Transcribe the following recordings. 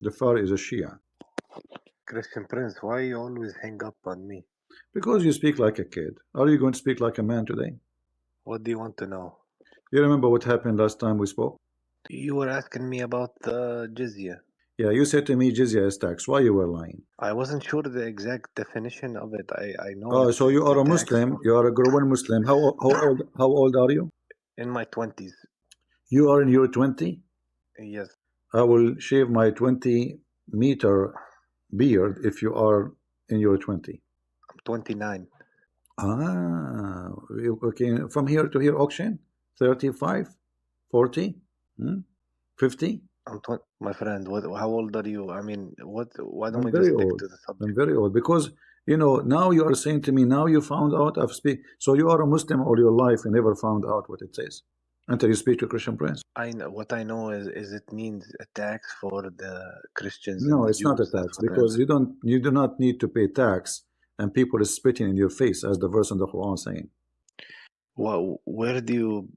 Jafar is a Shia. Christian Prince, why you always hang up on me? Because you speak like a kid. Are you going to speak like a man today? What do you want to know? You remember what happened last time we spoke? You were asking me about the jizya. Yeah, you said to me jizya is tax. Why you were lying? I wasn't sure the exact definition of it. I know Oh, so you are a tax Muslim. You are a growing Muslim. How old are you? in my 20s. You are in your 20? Yes. I will shave my 20-meter beard if you are in your 20. I'm 29. Ah, okay. From here to here auction? 35? 40? 50? My friend, how old are you? I mean, why don't I'm we just very stick old. to the I'm subject? very old because now you are saying to me now you found out I've speak. So you are a Muslim all your life and never found out what it says until you speak to Christian Prince. What I know is it means a tax for the Christians and No, the it's not a Jews. That's tax what I because you do not need to pay tax and people is spitting in your face as the verse in the Quran saying. Well, where do you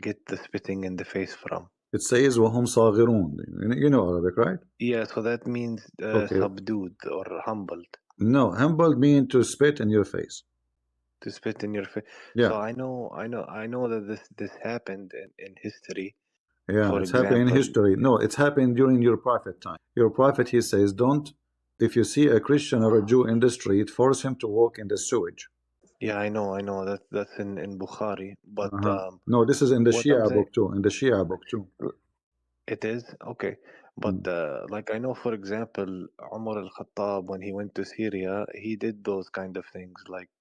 get the spitting in the face from? It says وَهُمْ صَاغِرُونَ. You know Arabic, right? Yeah, so that means Okay. subdued or humbled. No, humbled means to spit in your face. To spit in your face. Yeah. So I know that this happened in history. Yeah, For it's happened in example, history. No, it's happened during your prophet time. Your prophet, he says, if you see a Christian or a Jew in the street, force him to walk in the sewage. yeah, I know that's in Bukhari, but No, this is in the what I'm Shia saying, book too. In the Shia book too. it is okay. But like I know, for example, Umar al-Khattab, when he went to Syria, he did those kind of things, like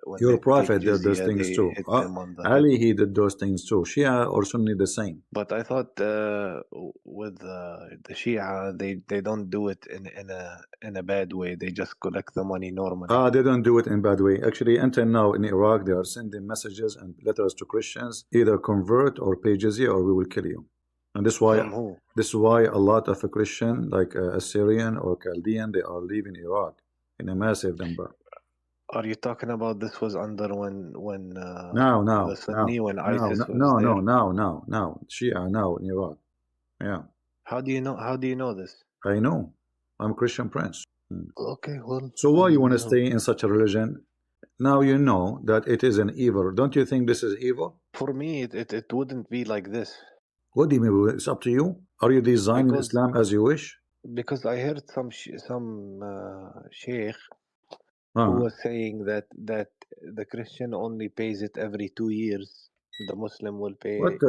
when Your they take prophet did those jizya, things they too. hit them on the head. Ali, he did those things too. Shia or Sunni, the same. But I thought with the Shia, they don't do it in a bad way. They just collect the money normally. They don't do it in bad way. Actually, until now in Iraq, they are sending messages and letters to Christians, either convert or pay jizya or we will kill you. And this From who? is why a lot of a Christian, like Assyrian or Chaldean, they are leaving Iraq in a massive number. Are you talking about this was under when The Sunni, when ISIS was there? now, Shia now in Iraq. Yeah. How do you know this? I know. I'm Christian Prince. Okay, well. So why you want to stay in such a religion? Now you know that it is an evil. Don't you think this is evil? For me, it wouldn't be like this. What do you mean? It's up to you. Are you designing Islam as you wish? Because I heard some sheikh who was saying that the Christian only pays it every 2 years. The Muslim will pay. But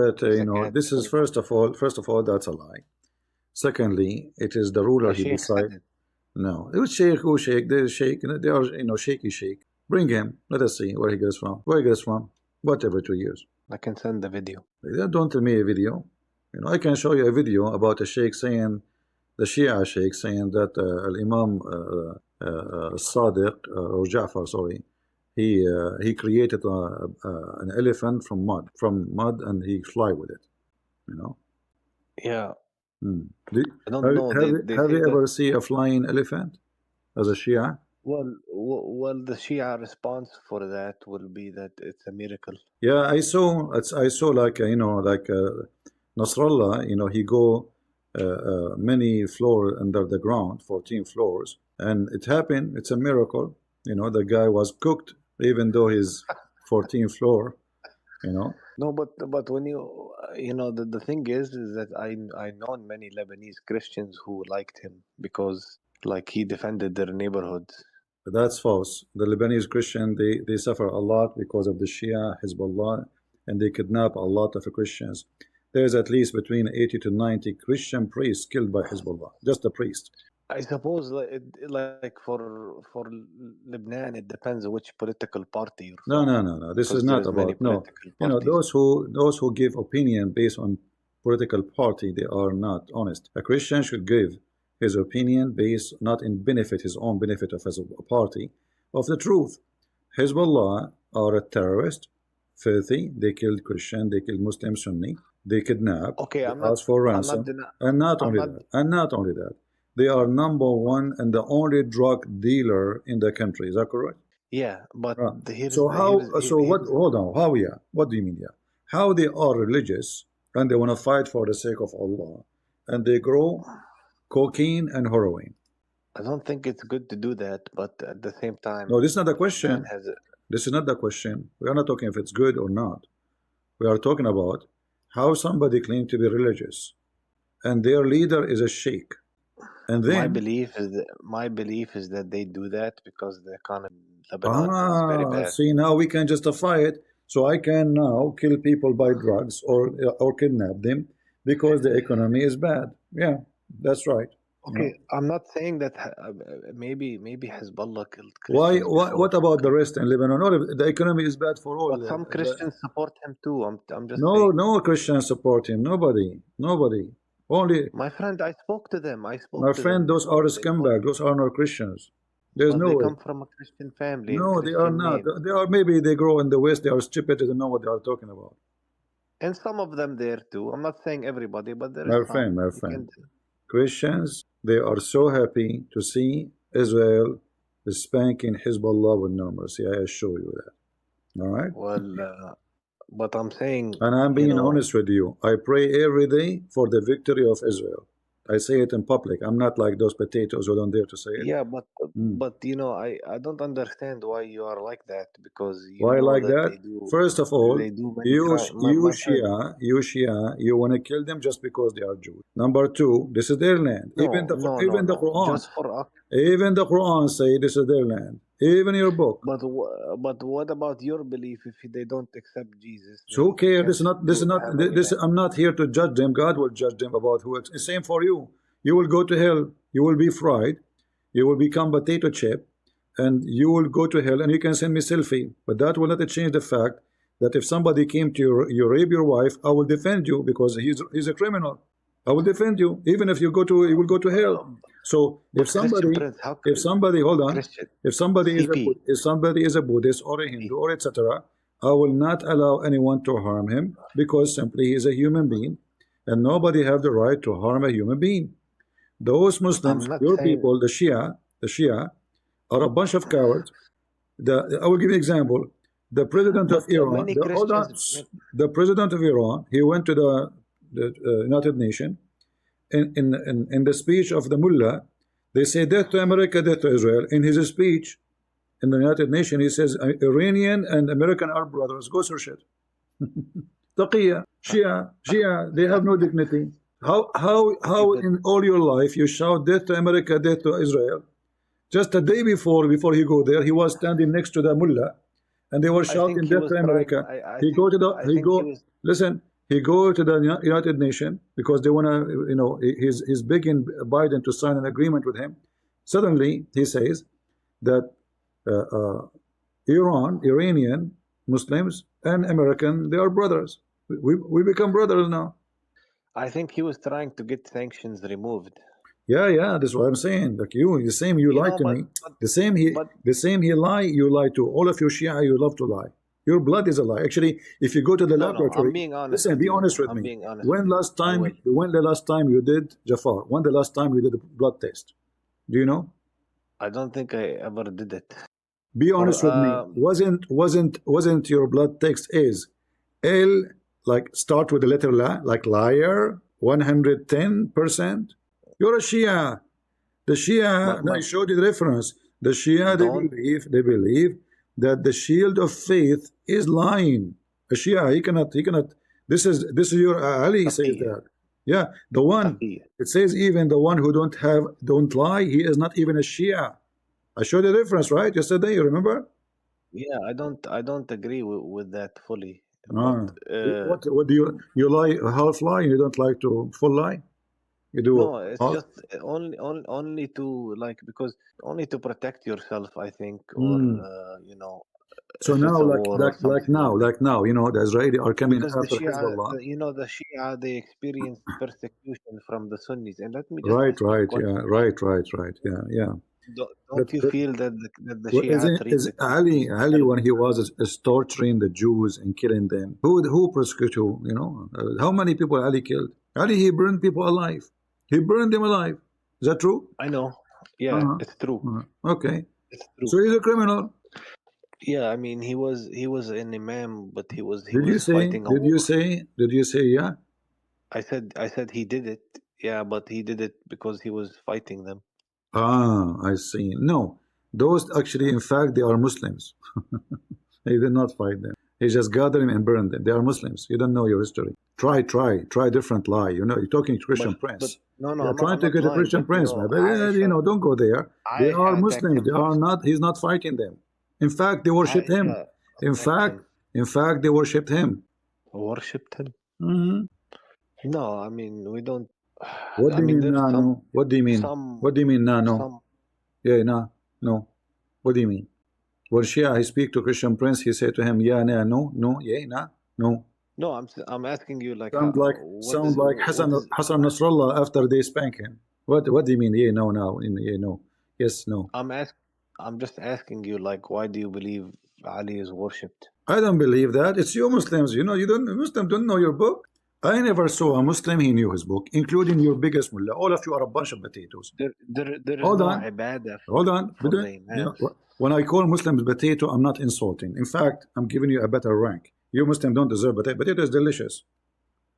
this is first of all, that's a lie. Secondly, it is the ruler he decides. No, it was sheikh who sheikh. They sheikh. They are shaky sheikh. Bring him. Let us see where he gets from. Where he gets from. Whatever 2 years. I can send the video. Don't tell me a video. I can show you a video about a sheikh saying, the Shia sheikh saying that Imam Sadiq or Ja'far, sorry, he created an elephant from mud, and he fly with it. Yeah. I don't know. Have you ever seen a flying elephant as a Shia? Well, the Shia response for that will be that it's a miracle. Yeah, I saw like like Nasrallah. He go many floors under the ground, 14 floors, and it happened. It's a miracle. The guy was cooked, even though he's 14th floor. No, but when the thing is that I know many Lebanese Christians who liked him because like he defended their neighborhoods. That's false. The Lebanese Christian, they suffer a lot because of the Shia, Hezbollah, and they kidnap a lot of Christians. There's at least between 80 to 90 Christian priests killed by Hezbollah, just a priest. I suppose like for Lebanon, it depends on which political party you're from. No. This is not about those who give opinion based on political party, they are not honest. A Christian should give his opinion based not in benefit, his own benefit of his party, of the truth. Hezbollah are a terrorist, filthy. They killed Christian, they killed Muslim, Sunni, they kidnap, they ask for ransom, and not only that, they are number one and the only drug dealer in the country. Is that correct? Yeah, but What do you mean? Yeah, how they are religious and they want to fight for the sake of Allah, and they grow cocaine and heroin. I don't think it's good to do that, but at the same time, No, this is not the man question. has a, This is not the question. We are not talking if it's good or not. We are talking about how somebody claims to be religious and their leader is a sheikh. And my then, belief is that they do that because the economy in Lebanon is very bad. see, now we can justify it. So I can now kill people by drugs or kidnap them because the economy is bad. Yeah, that's right. Okay, I'm not saying that maybe Hezbollah killed Why? Christians before. What about the Okay, rest in Lebanon? No, the economy is bad for all. but some Christians support him too. I'm just No, saying. no Christians support him. Nobody, nobody. Only My friend, I spoke to them. I my spoke to them friend. Those are before. They told scumbags. me, Those are not Christians. There's but no they way. come from a Christian family and No, they are Christian not. names. They are maybe they grow in the West. They are stupid. They don't know what they are talking about. And some of them there too. I'm not saying everybody, but there is My some. friend, my You friend. can. Christians, they are so happy to see Israel is spanking Hezbollah with no mercy. I assure you that. All right. Well, but I'm saying, And I'm you being know, honest with you. I pray every day for the victory of Israel. I say it in public. I'm not like those potatoes who don't dare to say it. yeah, but Mm. I don't understand why you are like that because you Why know like that that? First of all, they do many crimes. My friend, You Shia, you want to kill them just because they are Jews. Number two, this is their land. Even the no, Quran, just for us. even the Quran say this is their land. Even your book. But what about your belief if they don't accept Jesus? So who They cares? can't have any This. land. I'm not here to judge them. God will judge them about who. Same for you. You will go to hell. You will be fried. You will become potato chip, and you will go to hell. And you can send me selfie, but that will not change the fact that if somebody came to you rape your wife, I will defend you because he's a criminal. I will defend you, even if you will go to hell. So But Christian Prince, how if somebody, hold on, Christian if somebody is a Buddhist or a Hindu or etc., I will not allow anyone to harm him because simply he is a human being, and nobody have the right to harm a human being. Those I'm Muslims, not your saying. people, the Shia, are a bunch of cowards. I will give you an example. The president of But Iran, many Christians. the president of Iran, he went to the United Nations. In the speech of the mullah, they say death to America, death to Israel. In his speech in the United Nations, he says Iranian and American are brothers. Go search it. Taqiyya, Shia, they have no dignity. How But in all your life you shout death to America, death to Israel? Just a day before he go there, he was standing next to the mullah, and they were I think shouting he death was to trying. America. He go to the I he think he go was. listen. He go to the United Nations because they wanna he's begging Biden to sign an agreement with him. Suddenly he says that uh, uh, Iranian Muslims and American, they are brothers. We become brothers now. I think he was trying to get sanctions removed. Yeah, that's what I'm saying. Like the same you You lie know, to me. but The same he lie, you lie to. All of you Shia, you love to lie. Your blood is a lie. Actually, if you go to the no. I'm laboratory, being honest listen, with be you. honest with I'm me. being honest with you. I will. When the last time you did Jafar? When the last time you did a blood test? Do you know? I don't think I ever did it. Be Or honest with me. Wasn't your blood text is L like start with the letter La, like liar, 110%? You're a Shia. The Shia, but I showed you the reference. The Shia, don't. they believe that the shield of faith is lying. A Shia, he cannot. This is your Ali says Taqiyya. that. Yeah, the one. Taqiyya. It says even the one who don't lie, he is not even a Shia. I showed you the reference, right? Yesterday, you remember? Yeah, I don't agree with that fully. But Ah. What do you lie half lie? You don't like to full lie? You do no, it's half? just only to like because only to protect yourself, I think, or Hmm. So if it's now, a war or something like that. like now, the Israeli are coming Because after Hezbollah. the Shia, they experienced persecution from the Sunnis. And let me just Right, ask you a right, yeah, question. right, yeah. Don't you feel that the Well, Shia treat is the Christians Ali better? when he was is torturing the Jews and killing them? Who persecuted who? How many people Ali killed? Ali, he burned people alive. He burned them alive. Is that true? I know. Yeah, Uh-huh. it's true. Okay. It's true. So he's a criminal. Yeah, I mean he was an imam, but he Did you was say? fighting a war. Did you say? Yeah? I said he did it. Yeah, but he did it because he was fighting them. Ah, I see. No, those actually, in fact, they are Muslims. He did not fight them. He just gathered them and burned them. They are Muslims. You don't know your history. Try different lie. You know, you're talking to Christian But Prince. no, You're I'm trying to not get a lying. Christian But Prince, man. But don't go there. They are Aisha attacked Muslims. him They are first. not. He's not fighting them. In fact, they worshipped him. Aisha In attacked fact, him. in fact, they worshipped him. Worshipped him? Mhm. No, I mean we don't. What I do you mean mean, there's Nano? What do you mean? some What do you mean, Nano? some. Yeah, nah, no. What do you mean? When Shia he speak to Christian Prince, he said to him, yeah, nah, no, no, yeah, nah, no. No, I'm asking you like Sound like what is. Hassan Nasrallah after they spank him. What do you mean? Yeah, no, now, yeah, no, yes, no. I'm just asking you like why do you believe Ali is worshipped? I don't believe that. It's you Muslims. You know, you don't Muslim don't know your book. I never saw a Muslim he knew his book, including your biggest mullah. All of you are a bunch of potatoes. There is Hold no on, ibadah hold on. for the You imams. know, when I call Muslims potato, I'm not insulting. In fact, I'm giving you a better rank. You Muslims don't deserve potato. Potato is delicious.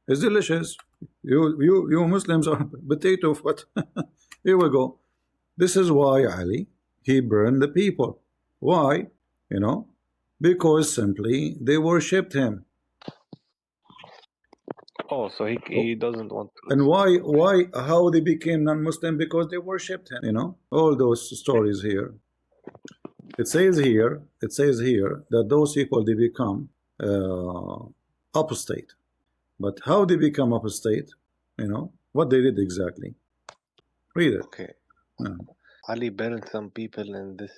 It's delicious. You Muslims are potato. What? Here we go. This is why Ali he burned the people. Why? You know, because simply they worshipped him. Oh, so he doesn't want to And listen. why how they became non-Muslim? Because they worshipped him. You know, all those stories here. It says here that those people they become apostate. But how they become apostate? You know what they did exactly. Read it. Okay. Yeah. Ali burned some people in this.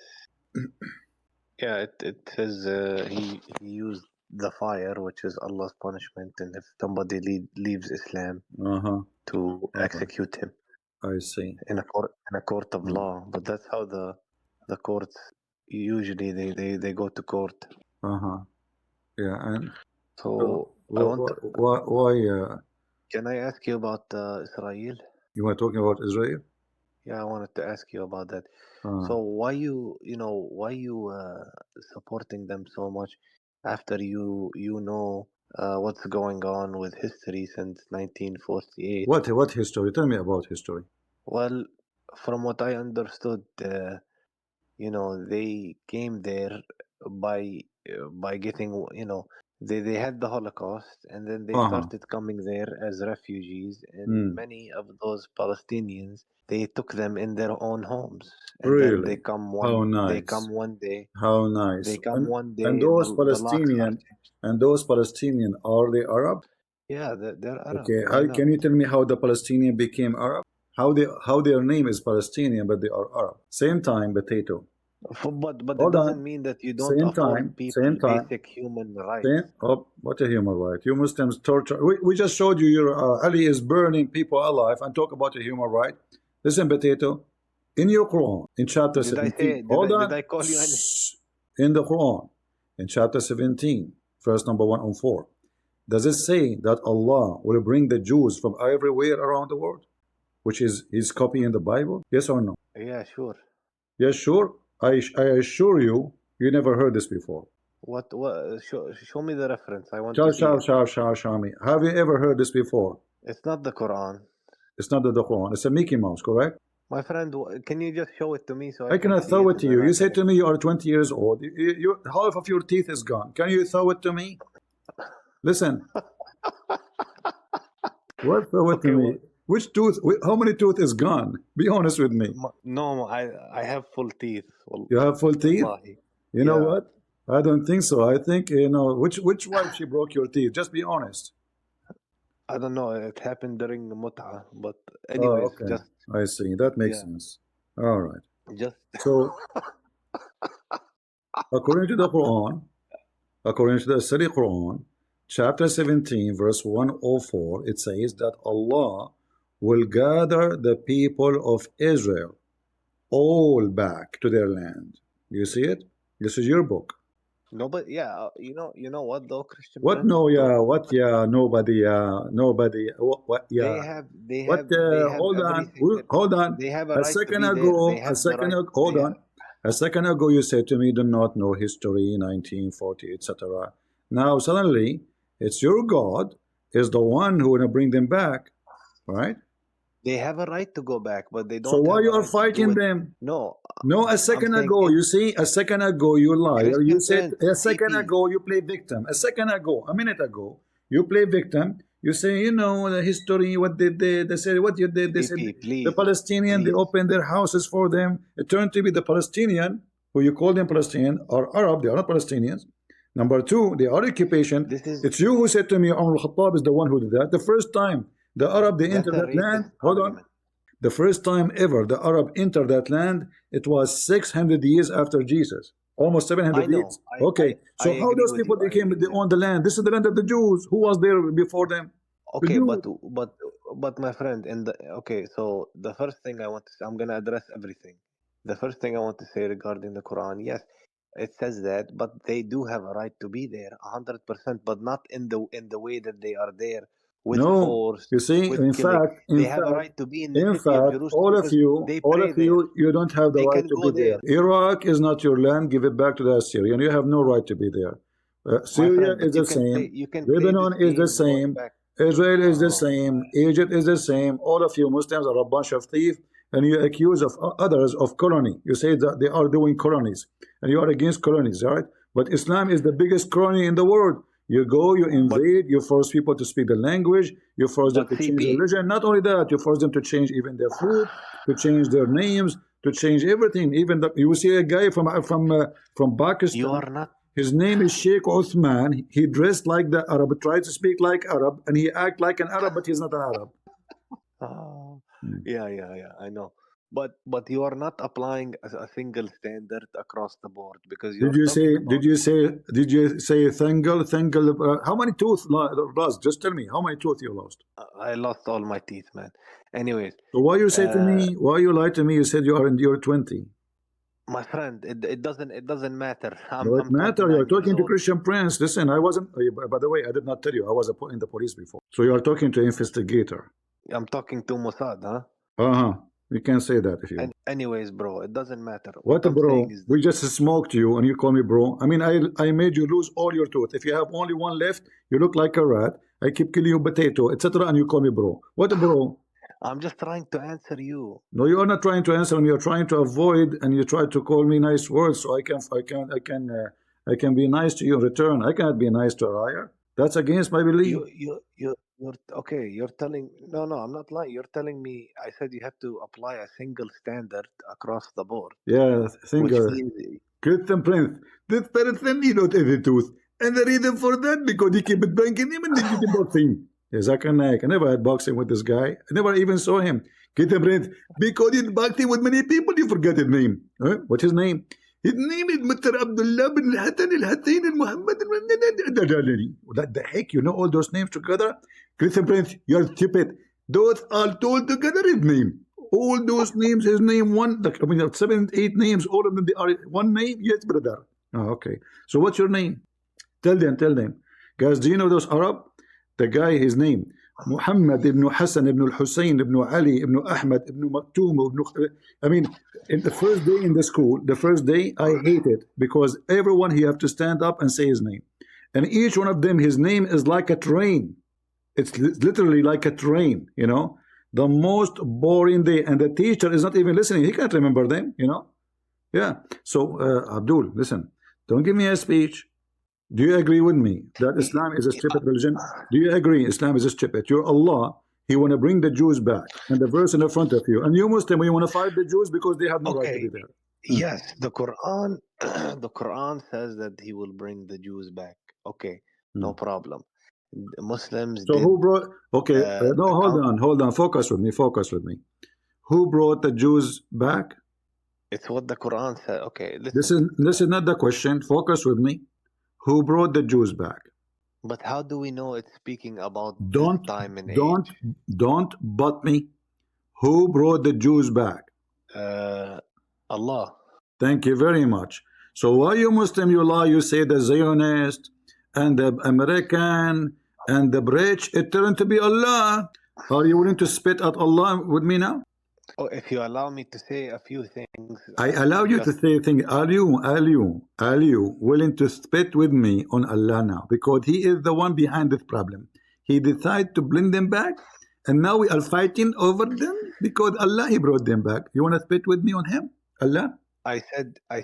Yeah, it says he used the fire, which is Allah's punishment, and if somebody leaves Islam, Uh-huh. to All right. execute him I see. in a court of law. But that's how the courts usually they go to court. Uh-huh. Yeah, and So so I want. why Can I ask you about Israel? you were talking about Israel? Yeah, I wanted to ask you about that. Uh, So why you supporting them so much after you know what's going on with history since 1948? what history? Tell me about history. Well, from what I understood, they came there by getting, they had the Holocaust, and then they Uh-huh. started coming there as refugees, and Mm. many of those Palestinians, they took them in their own homes, and then Really? How they nice. come one day, How nice. And those the locks are Palestinian changed. and those Palestinian are they Arab? Yeah, they're Arab. Okay. Why How not? can you tell me how the Palestinian became Arab? How their name is Palestinian but they are Arab? Same time, potato. But that Hold doesn't on. mean that you don't Same afford time. people Same time. basic human rights. Same. Oh, what a human right. You Muslims torture. We just showed you your Ali is burning people alive and talk about a human right. Listen, potato. In your Quran, in chapter Did I 17. say? Hold Did on. I call you any? In the Quran, in chapter 17, verse number 104. Does it say that Allah will bring the Jews from everywhere around the world? Which is he's copying the Bible? Yes or no? Yeah, sure. Yes, sure. I assure you, you never heard this before. What? Show me the reference. I want to see it. Show me. Have you ever heard this before? It's not the Quran. It's not the Quran. It's a Mickey Mouse, correct? My friend, can you just show it to me so I I can cannot see throw it it and to then you. I You say can to me you are 20 years old. Half of your teeth is gone. Can you throw it to me? Listen. What throw it to Okay, me? Which tooth? How many tooth is gone? Be honest with me. no, I have full teeth. You have full teeth? Wallahi. You know Yeah, what? I don't think so. I think which wife she broke your teeth. Just be honest. I don't know. It happened during the mut'ah, but Oh, anyways, okay. just I see. That makes yeah, sense. All right. just So according to the Quran, according to the Sahih Quran, chapter 17, verse 104, it says that Allah will gather the people of Israel all back to their land. You see it? This is your book. no. But yeah, you know what though, Christian What Prince? no, yeah, what, yeah, nobody, nobody, what, They yeah. have What, hold on, everything that hold on. they have a right to be there. They have the right. Hold on. A second ago, you said to me, do not know history, 1940, etc. Now, suddenly, it's your God is the one who will bring them back, right? They have a right to go back, but they So don't why have you a are right to do fighting it. them? No, No, a I'm second saying ago, it. you see, a second ago, you liar, you Christian said, Prince, a second CP. ago, you play victim. A second ago, a minute ago, you play victim. You say, you know, the history, what did they said, what you did, they said, CP, the please, Palestinian, they please. opened their houses for them. It turned to be the Palestinian, who you call them Palestinian, or Arab, they are not Palestinians. Number two, they are occupation. This is It's you who said to me, Umar al-Khattab is the one who did that. The first time the Arab, they that's entered a that land, racist hold on, argument. the first time ever the Arab entered that land, it was 600 years after Jesus. Almost 700 I years. know. Okay, I so how agree those with people you. they I came, agree they with you. owned the land? This is the land of the Jews. Who was there before them? The Okay, Jews. but my friend, in the okay, so the first thing I want to say, I'm gonna address everything. The first thing I want to say regarding the Quran, yes, it says that, but they do have a right to be there, 100%, but not in the way that they are there with No, force, you see, with in killing. fact, They have a right to be in the in city of fact, Jerusalem because they all pray of there. you don't have the They right can to be go there. there. Iraq is not your land. Give it back to the Assyrian. You have no right to be there. My Syria friend, is but the same. you can play Lebanon this is the game going same. back. Israel is the Oh, same. Egypt is the same. All of you Muslims are a bunch of thieves, and you accuse of others of colony. You say that they are doing colonies, and you are against colonies, right? But Islam is the biggest colony in the world. You go, you but invade, you force people to speak the language, you force them to change CP, religion. Not only that, you force them to change even their food, to change their names, to change everything. Even you see a guy from you Pakistan. are not. His name is Sheikh Othman. He dressed like the Arab, tried to speak like Arab, and he act like an Arab, but he's not an Arab. Oh, Hmm. yeah, I know. But you are not applying a single standard across the board because Did you're you say? talking Did about. you say? Did you say Thangle? Thangle? How many tooth lost? Just tell me how many tooth you lost. I lost all my teeth, man. Anyways, So why you say to uh, me? Why you lie to me? You said you are in your 20. my friend, it doesn't matter. No, it I'm matter. You're 29 years talking to old. Christian Prince. Listen, I wasn't. By the way, I did not tell you I was in the police before. So you are talking to investigator. I'm talking to Mossad, huh? Uh-huh. You can say that if you And want. anyways, bro, it doesn't matter. What What, I'm saying bro? is We this. just smoked you and you call me bro. I mean, I made you lose all your tooth. If you have only one left, you look like a rat. I keep killing you potato, etc. And you call me bro. What, bro? I'm just trying to answer you. No, you are not trying to answer me. You're trying to avoid, and you try to call me nice words so I can be nice to you in return. I cannot be nice to a liar. That's against my belief. You're okay. You're telling no, I'm not lying. You're telling me. I said you have to apply a single standard across the board, Yeah, which singer. means Christian Prince. This person he not every tooth. And the reason for that, because he keep it banking him and then you keep boxing. Yes, I never had boxing with this guy. I never even saw him. Christian Prince. Because he boxing with many people, you forget his name. Huh? What's his name? His name is Mr. Abdullah bin Al-Hatan Al-Hatain Al-Muhammad. What the heck? You know all those names together? Christian Prince, you're stupid. Those all told together his name. All those names, his name, one, I mean, 7, 8 names, all of them, they are one name? Yes, brother. Oh, okay. So what's your name? Tell them, tell them. Guys, do you know those Arab? The guy, his name, Muhammad ibn Hassan ibn al-Hussein ibn Ali ibn Ahmad ibn Maktoum ibn... I mean, in the first day in the school, the first day, I hate it because everyone, he have to stand up and say his name. And each one of them, his name is like a train. It's literally like a train, you know. The most boring day, and the teacher is not even listening. He can't remember them, you know. Yeah. So, Abdul, listen, don't give me a speech. Do you agree with me that Islam is a stupid religion? Do you agree Islam is a stupid? Your Allah, He want to bring the Jews back, and the verse in the front of you, and you Muslim, you want to fight the Jews because they have no right to be okay. there. Hmm. Yes, the Quran, the Quran says that he will bring the Jews back. Okay, Hmm. no problem. The Muslims So who did brought? Okay, no, the count. hold on. Focus with me. Focus with me. Who brought the Jews back? It's what the Quran said. Okay, This listen. is not the question. Focus with me. Who brought the Jews back? But how do we know it's speaking about this Don't time and don't age? don't butt me. Who brought the Jews back? Uh, Allah. Thank you very much. So why you Muslim you lie? You say the Zionist and the American and the British. It turned to be Allah. Are you willing to spit at Allah with me now? Oh, if you allow me to say a few things, I allow you to just say things. Are you willing to spit with me on Allah now? Because He is the one behind this problem. He decided to bring them back, And now we are fighting over them because Allah, he brought them back. You want to split with me on him? Allah? I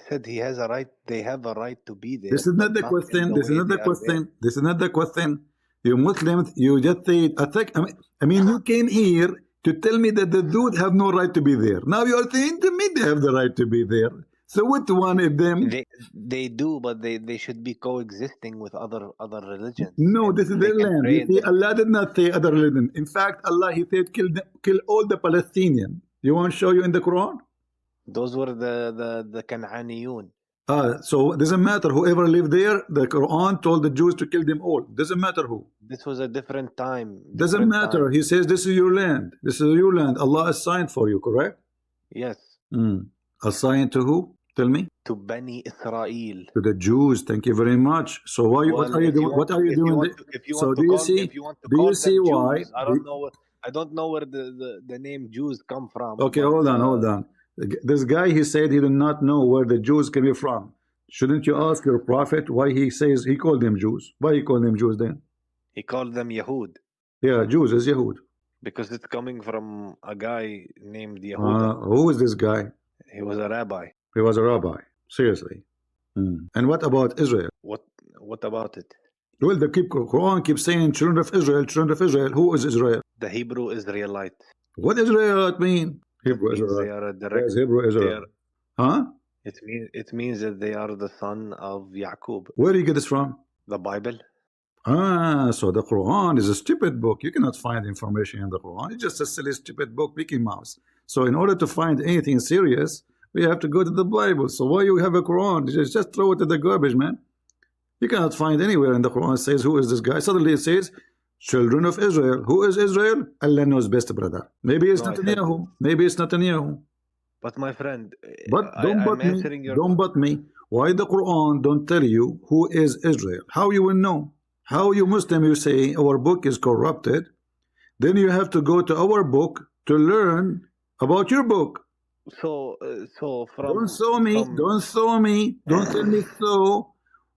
said he has a right. They have a right to be there. This is not the question. This is not the question. This is not the question. You Muslims, you just say it. I mean, you came here to tell me that the dude have no right to be there. Now you are saying to me they have the right to be there. So which one of them? They do, but they should be coexisting with other religions. No, this is their land. You see, Allah did not say other religion. In fact, Allah, he said kill all the Palestinians. You want to show you in the Quran? Those were the Canaaniyun. So it doesn't matter whoever lived there. The Quran told the Jews to kill them all. Doesn't matter who. This was a different time. Doesn't matter. He says this is your land. This is your land. Allah assigned for you, correct? Yes. Assigned to who? Tell me. To Bani Israel. To the Jews. Thank you very much. So why? What are you doing? What are you doing? So do you see? Do you see why? I don't know where the name Jews come from. Okay, hold on. This guy, he said he did not know where the Jews came from. Shouldn't you ask your prophet why he says he called them Jews? Why he called them Jews then? He called them Yahud. Yeah, Jews is Yahud. Because it's coming from a guy named Yahud. Who is this guy? He was a rabbi. He was a rabbi. Seriously. And what about Israel? What about it? Well, the Quran keeps saying children of Israel, children of Israel. Who is Israel? The Hebrew Israelite. What Israelite mean? Hebrew Israelite. They are a direct. Yes, Hebrew Israelite. Huh? It means that they are the son of Yaqub. Where do you get this from? The Bible. So the Quran is a stupid book. You cannot find information in the Quran. It's just a silly, stupid book, Mickey Mouse. So in order to find anything serious, we have to go to the Bible. So why you have a Quran? Just throw it to the garbage, man. You cannot find anywhere in the Quran says who is this guy. Suddenly it says children of Israel. Who is Israel? Allah knows best, brother. Maybe it's Netanyahu. Maybe it's Netanyahu. But my friend, but don't but me. Why the Quran don't tell you who is Israel? How you will know? How you Muslim, you say our book is corrupted, then you have to go to our book to learn about your book. So from don't show me, don't tell me so.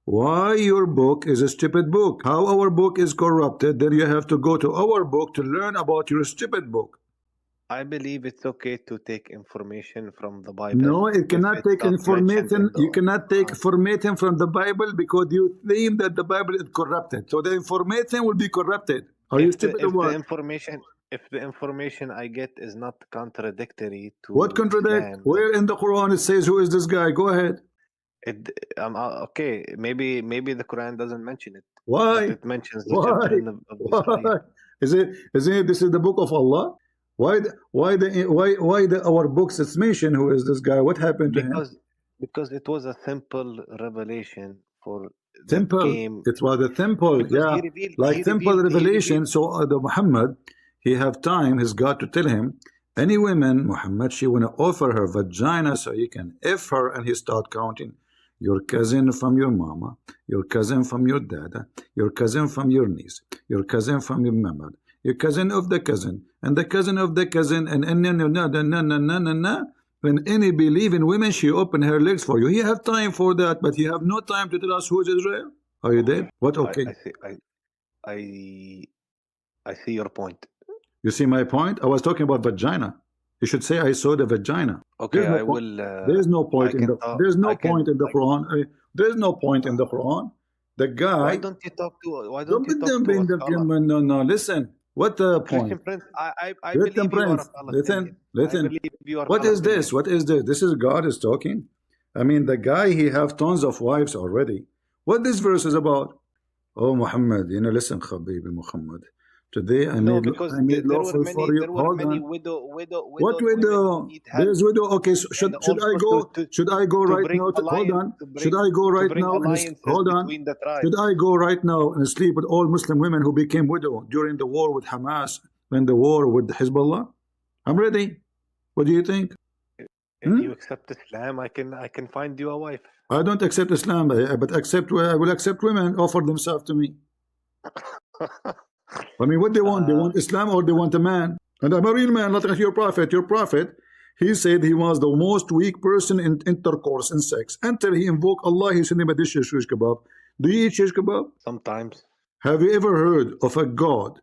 Why your book is a stupid book? How our book is corrupted? Then you have to go to our book to learn about your stupid book. I believe it's okay to take information from the Bible. No, it cannot take information. You cannot take information from the Bible because you claim that the Bible is corrupted. So the information will be corrupted. Are you stupid or what? If the information I get is not contradictory to what contradict? Islam, where in the Quran it says who is this guy? Go ahead. Okay, maybe the Quran doesn't mention it. Why? But it mentions the children of Israel. Isn't it this is the book of Allah? Why our books it's mentioned who is this guy? What happened to him? Because it was a simple revelation for simple. It was a simple, yeah, like simple revelation. So the Muhammad, he have time. He's got to tell him any woman, Muhammad, she wanna offer her vagina so he can F her, and he start counting your cousin from your mama, your cousin from your dada, your cousin from your niece, your cousin from your mama, your cousin of the cousin, and the cousin of the cousin, and when any believing women, she open her legs for you. He have time for that, but he have no time to tell us who is Israel. Are you dead? What? Okay. I see your point. You see my point? I was talking about vagina. You should say I saw the vagina. Okay, there's no point in the point in the Quran. There's no point in the Quran. The guy. Why don't you talk to? No. Listen. What the point? Christian Prince, I believe you are a Palestinian. Listen. What is this? What is this? This is God is talking. I mean, the guy, he have tons of wives already. What this verse is about? Oh, Muhammad, listen, Khabibi Muhammad. Today I made lawful for you. Hold on. What widow? There's widow. Okay, so should I go? Should I go right now? Hold on. Should I go right now? Hold on. Should I go right now and sleep with all Muslim women who became widow during the war with Hamas and the war with Hezbollah? I'm ready. What do you think? If you accept Islam, I can find you a wife. I don't accept Islam, but I will accept women offer themselves to me. I mean, what they want? They want Islam or they want a man? And I'm a real man, not like your prophet. Your prophet, he said he was the most weak person in intercourse and sex. Until he invoked Allah, he sent him a dish of shish kebab. Do you eat shish kebab? Sometimes. Have you ever heard of a God?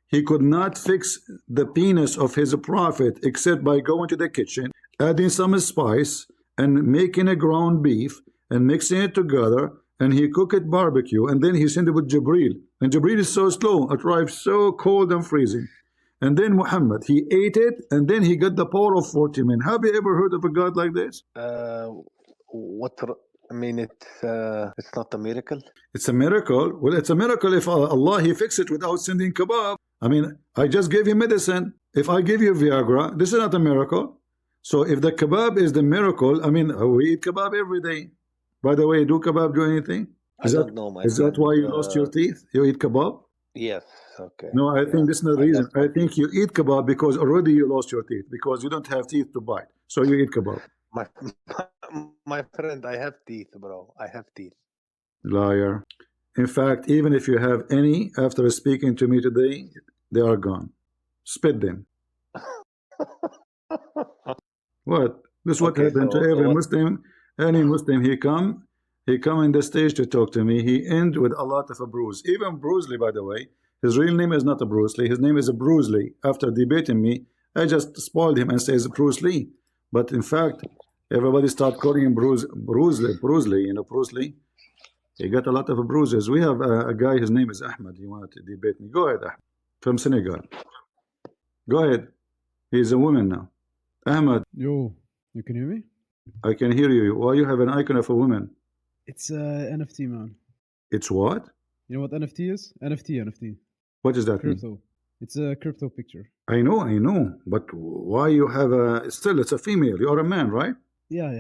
he could not fix the penis of his prophet except by going to the kitchen, adding some spice, and making a ground beef, and mixing it together, and he cooked it barbecue, and then he sent it with Jibril. And Jibril is so slow, it arrived so cold and freezing. And then Muhammad, he ate it, and then he got the power of 40 men. Have you ever heard of a God like this? I mean, it's not a miracle. It's a miracle. Well, it's a miracle if Allah, he fixed it without sending kebab. I mean, I just gave you medicine. If I give you Viagra, this is not a miracle. So if the kebab is the miracle, I mean, we eat kebab every day. By the way, do kebab do anything? I don't know, my Is friend. that why you lost your teeth? You eat kebab? Yes. Okay. No, I think this is not the reason. I think you eat kebab because already you lost your teeth, because you don't have teeth to bite. So you eat kebab. My friend, I have teeth, bro. I have teeth. Liar. In fact, even if you have any, after speaking to me today, they are gone. Spit them. What? This is what happened to every Muslim. Any Muslim, he come in the stage to talk to me. He end with a lot of a bruise. Even Bruce Lee, by the way, his real name is not a Bruce Lee. His name is a Bruce Lee. After debating me, I just spoiled him and says Bruce Lee. But in fact, everybody start calling him Bruce Lee. You know, Bruce Lee. He got a lot of bruises. We have a guy, his name is Ahmed. You want to debate me? Go ahead, Ahmed. From Senegal. Go ahead. He's a woman now. Ahmed. Yo, you can hear me? I can hear you. Why you have an icon of a woman? It's NFT, man. It's what? You know what NFT is? NFT. What does that crypto. mean? It's a crypto picture. I know. But why you have a... Still, it's a female. You are a man, right? Yeah.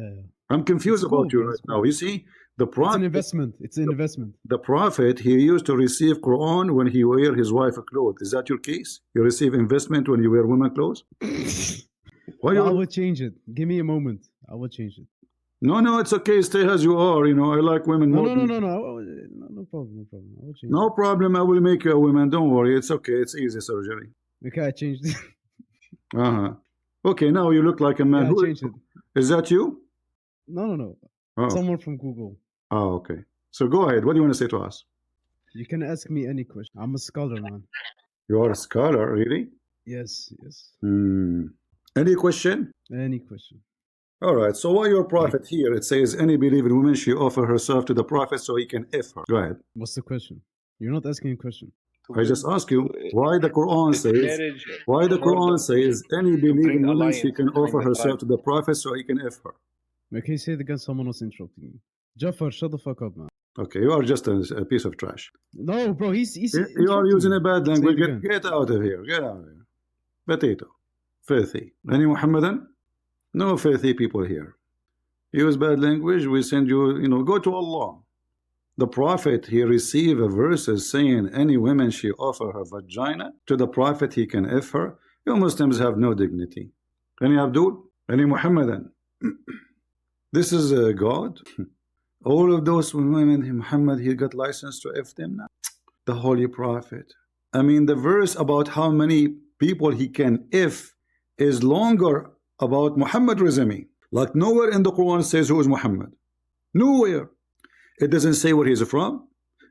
I'm confused about you right now. You see, the prophet... It's an investment. The prophet, he used to receive Quran when he wear his wife clothes. Is that your case? You receive investment when you wear women clothes? Why I will change it. Give me a moment. I will change it. No, it's okay. Stay as you are. You know, I like women more. No problem. I will change no problem. I will make you a woman. Don't worry. It's okay. It's easy surgery. Okay, I changed it. Okay, now you look like a man. Yeah, I changed it. Is that you? No. Oh. Someone from Google. Oh, okay. So go ahead. What do you want to say to us? You can ask me any question. I'm a scholar, man. You are a scholar, really? Yes. Any question? Any question. All right. So why your prophet here? It says, any believing woman, she offer herself to the prophet so he can F her. Go ahead. What's the question? You're not asking a question. I just ask you why the Quran says, any believing woman, she can offer herself to the prophet so he can F her. Okay, say it again. Someone was interrupting me. Jafar, shut the fuck up, man. Okay, you are just a piece of trash. No, bro, he's you are using a bad language. Get out of here. Get out of here. Potato. Filthy. Any Muhammadan? No filthy people here. Use bad language, we send you, go to Allah. The Prophet, he received a verses saying, any woman she offer her vagina to the Prophet, he can F her. You Muslims have no dignity. Any Abdul? Any Muhammadan? This is God. All of those women, Muhammad, he got license to F them now. The Holy Prophet. I mean, the verse about how many people he can F is longer about Muhammad resume. Like nowhere in the Quran says who is Muhammad. Nowhere. It doesn't say where he's from.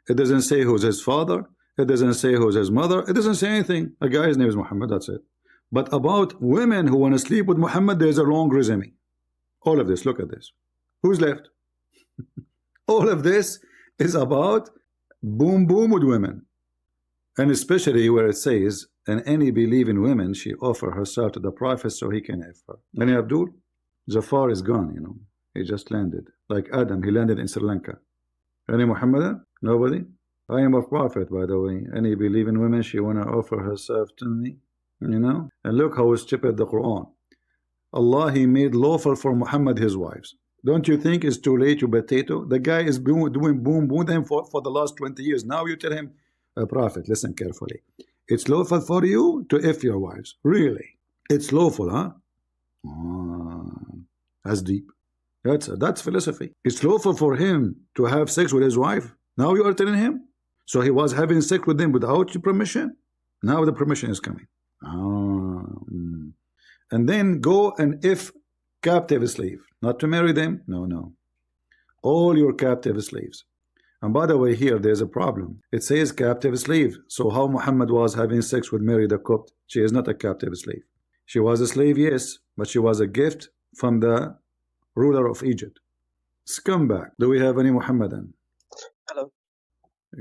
It doesn't say who's his father. It doesn't say who's his mother. It doesn't say anything. A guy's name is Muhammad, that's it. But about women who want to sleep with Muhammad, there's a long resume. All of this, look at this. Who's left? All of this is about boom with women. And especially where it says, and any believing women, she offer herself to the Prophet so he can have her. Any Abdul? Jafar is gone, He just landed. Like Adam, he landed in Sri Lanka. Any Muhammadan? Nobody? I am a prophet, by the way. Any believing women, she want to offer herself to me, And look how stupid the Quran. Allah, he made lawful for Muhammad his wives. Don't you think it's too late, you potato? The guy is doing boom with him for the last 20 years. Now you tell him, Prophet, listen carefully. It's lawful for you to F your wives. Really? It's lawful, huh? That's deep. That's philosophy. It's lawful for him to have sex with his wife. Now you are telling him? So he was having sex with them without your permission? Now the permission is coming. And then go and F captive slave. Not to marry them. No. All your captive slaves. And by the way, here there's a problem. It says captive slave. So how Muhammad was having sex with Mary the Copt? She is not a captive slave. She was a slave, yes, but she was a gift from the ruler of Egypt. Scumbag. Do we have any Muhammadan? Hello.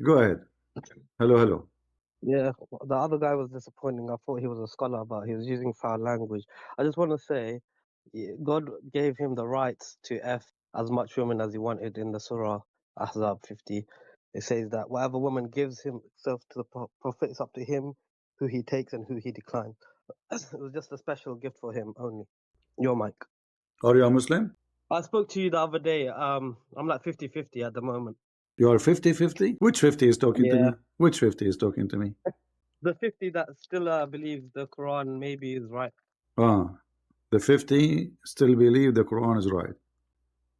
Go ahead. Hello, hello. Yeah, the other guy was disappointing. I thought he was a scholar, but he was using foul language. I just want to say, God gave him the rights to F as much women as he wanted in the Surah Ahzab 50. It says that whatever woman gives himself to the prophet, it's up to him who he takes and who he declines. It was just a special gift for him only. Your mic. Are you a Muslim? I spoke to you the other day. I'm like 50-50 at the moment. You are 50-50? Which 50 is talking to me? Which 50 is talking to me? The 50 that still believes the Quran maybe is right. The 50 still believe the Quran is right.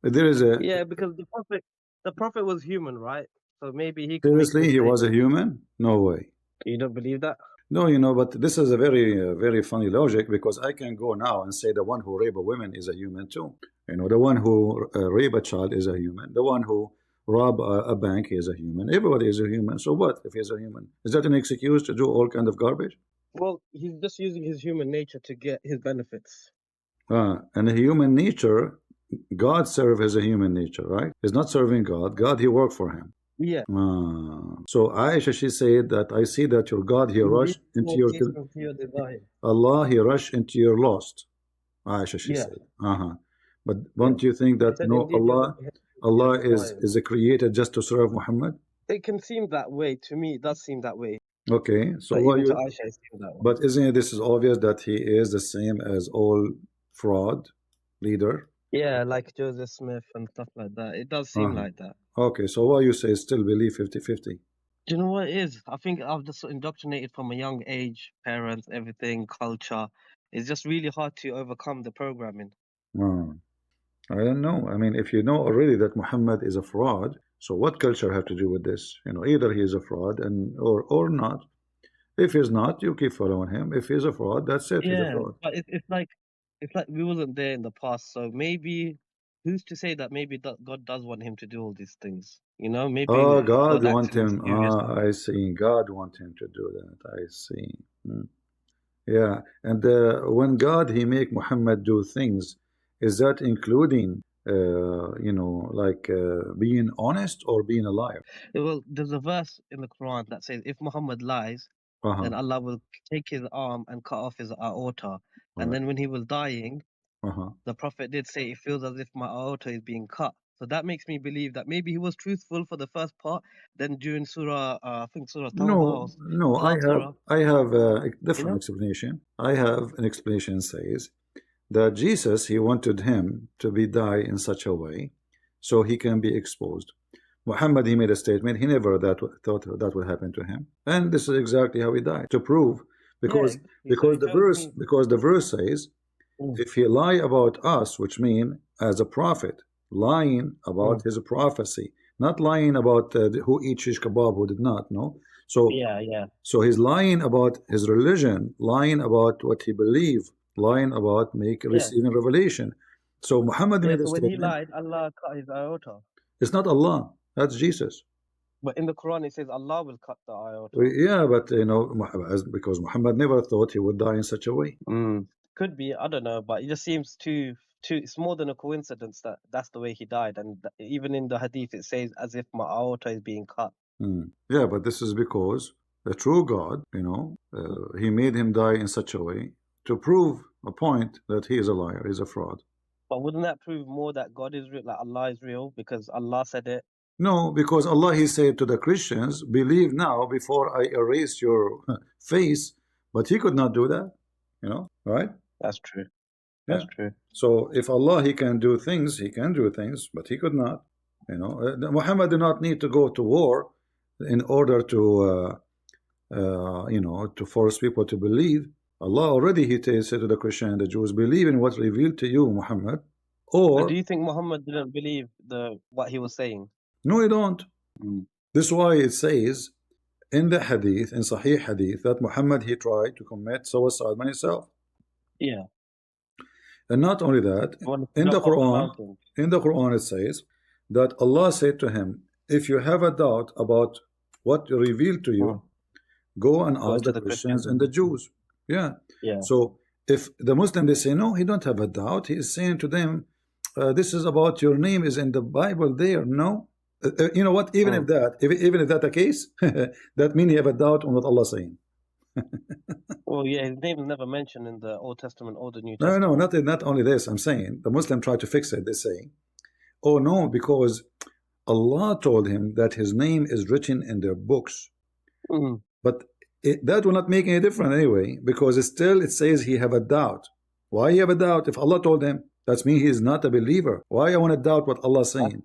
There is a... Yeah, because the prophet was human, right? So maybe he... Seriously, he was a human? No way. You don't believe that? No, you know, but this is a very funny logic, because I can go now and say the one who rape a woman is a human too. You know, the one who rape a child is a human. The one who rob a bank is a human. Everybody is a human. So what if he's a human? Is that an excuse to do all kind of garbage? Well, he's just using his human nature to get his benefits. And the human nature, God serve as a human nature, right? He's not serving God. God, he worked for him. Yeah. So Aisha, she said that I see that your God, he rushed into your Allah, he rushed into your lost. Aisha, she said. But don't you think that no, Allah is created just to serve Muhammad? It can seem that way to me. It does seem that way. Okay, so but even to Aisha, it seems that way. But isn't this is obvious that he is the same as all fraud leader? Yeah, like Joseph Smith and stuff like that. It does seem like that. Okay, so why you say still believe 50-50? Do you know what it is? I think I've just indoctrinated from a young age, parents, everything, culture. It's just really hard to overcome the programming. I don't know. I mean, if you know already that Muhammad is a fraud, so what culture have to do with this? You know, either he is a fraud or not. If he's not, you keep following him. If he's a fraud, that's it. He's a fraud. But it's like we wasn't there in the past, so maybe who's to say that maybe God does want him to do all these things? You know, maybe God want him. I see. God want him to do that. I see. Yeah, and when God he make Muhammad do things, is that including you know, like being honest or being a liar? Well, there's a verse in the Quran that says if Muhammad lies, then Allah will take his arm and cut off his aorta. And then when he was dying, the Prophet did say it feels as if my aorta is being cut. So that makes me believe that maybe he was truthful for the first part. Then during Surah, I think Surah Tawbah. No, I have a different explanation. I have an explanation says that Jesus, he wanted him to be die in such a way so he can be exposed. Muhammad, he made a statement, he never thought that would happen to him. And this is exactly how he died, to prove, because the verse says, if he lie about us, which mean as a prophet, lying about his prophecy, not lying about who eats shish kebab, who did not, no? So, so he's lying about his religion, lying about what he believed, lying about receiving revelation. So Muhammad made a when statement. He lied, Allah cut his aorta. It's not Allah, that's Jesus. But in the Quran it says Allah will cut the aorta. Yeah, but you know, because Muhammad never thought he would die in such a way. Could be, I don't know, but it just seems too. It's more than a coincidence that that's the way he died, and even in the hadith it says as if my aorta is being cut. Yeah, but this is because the true God, you know, he made him die in such a way to prove a point that he is a liar, he's a fraud. But wouldn't that prove more that God is real, like Allah is real, because Allah said it? No, because Allah, he said to the Christians, believe now before I erase your face, but he could not do that, you know, right? That's true. That's true. So if Allah, he can do things, he can do things, but he could not, you know. Muhammad did not need to go to war in order to you know, to force people to believe. Allah already, he said to the Christian and the Jews, believe in what revealed to you, Muhammad. Or but do you think Muhammad didn't believe what he was saying? No, you don't. This is why it says in the hadith, in Sahih hadith, that Muhammad, he tried to commit suicide by himself. Yeah. And not only that, in the Quran it says that Allah said to him, if you have a doubt about what revealed to you, go and Go ask to the the Christians Christians and and the Muslims. Jews. Yeah. Yeah. So if the Muslim they say no, he don't have a doubt. He is saying to them, this is about your name is in the Bible there. No. You know what? Even if that, even if that the case, that means you have a doubt on what Allah is saying. Well, yeah, his name is never mentioned in the Old Testament or the New No, no, Testament. not only this. I'm saying the Muslim try to fix it. They say, oh no, because Allah told him that his name is written in their books. But that will not make any difference anyway, because still it says he have a doubt. Why he have a doubt? If Allah told him, that's mean he is not a believer. Why I want to doubt what Allah is saying?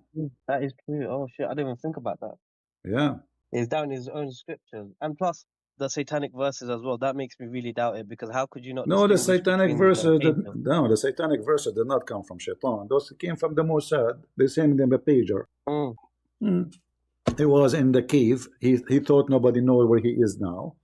That is true. Oh shit, I didn't even think about that. Yeah. He's down his own scriptures, and plus the satanic verses as well. That makes me really doubt it, because how could you not No, the distinguish satanic between verses the did, angels? no, the satanic verses did not come from Shaitan. Those came from the Mossad. They sent them a pager. He was in the cave. He thought nobody knows where he is now.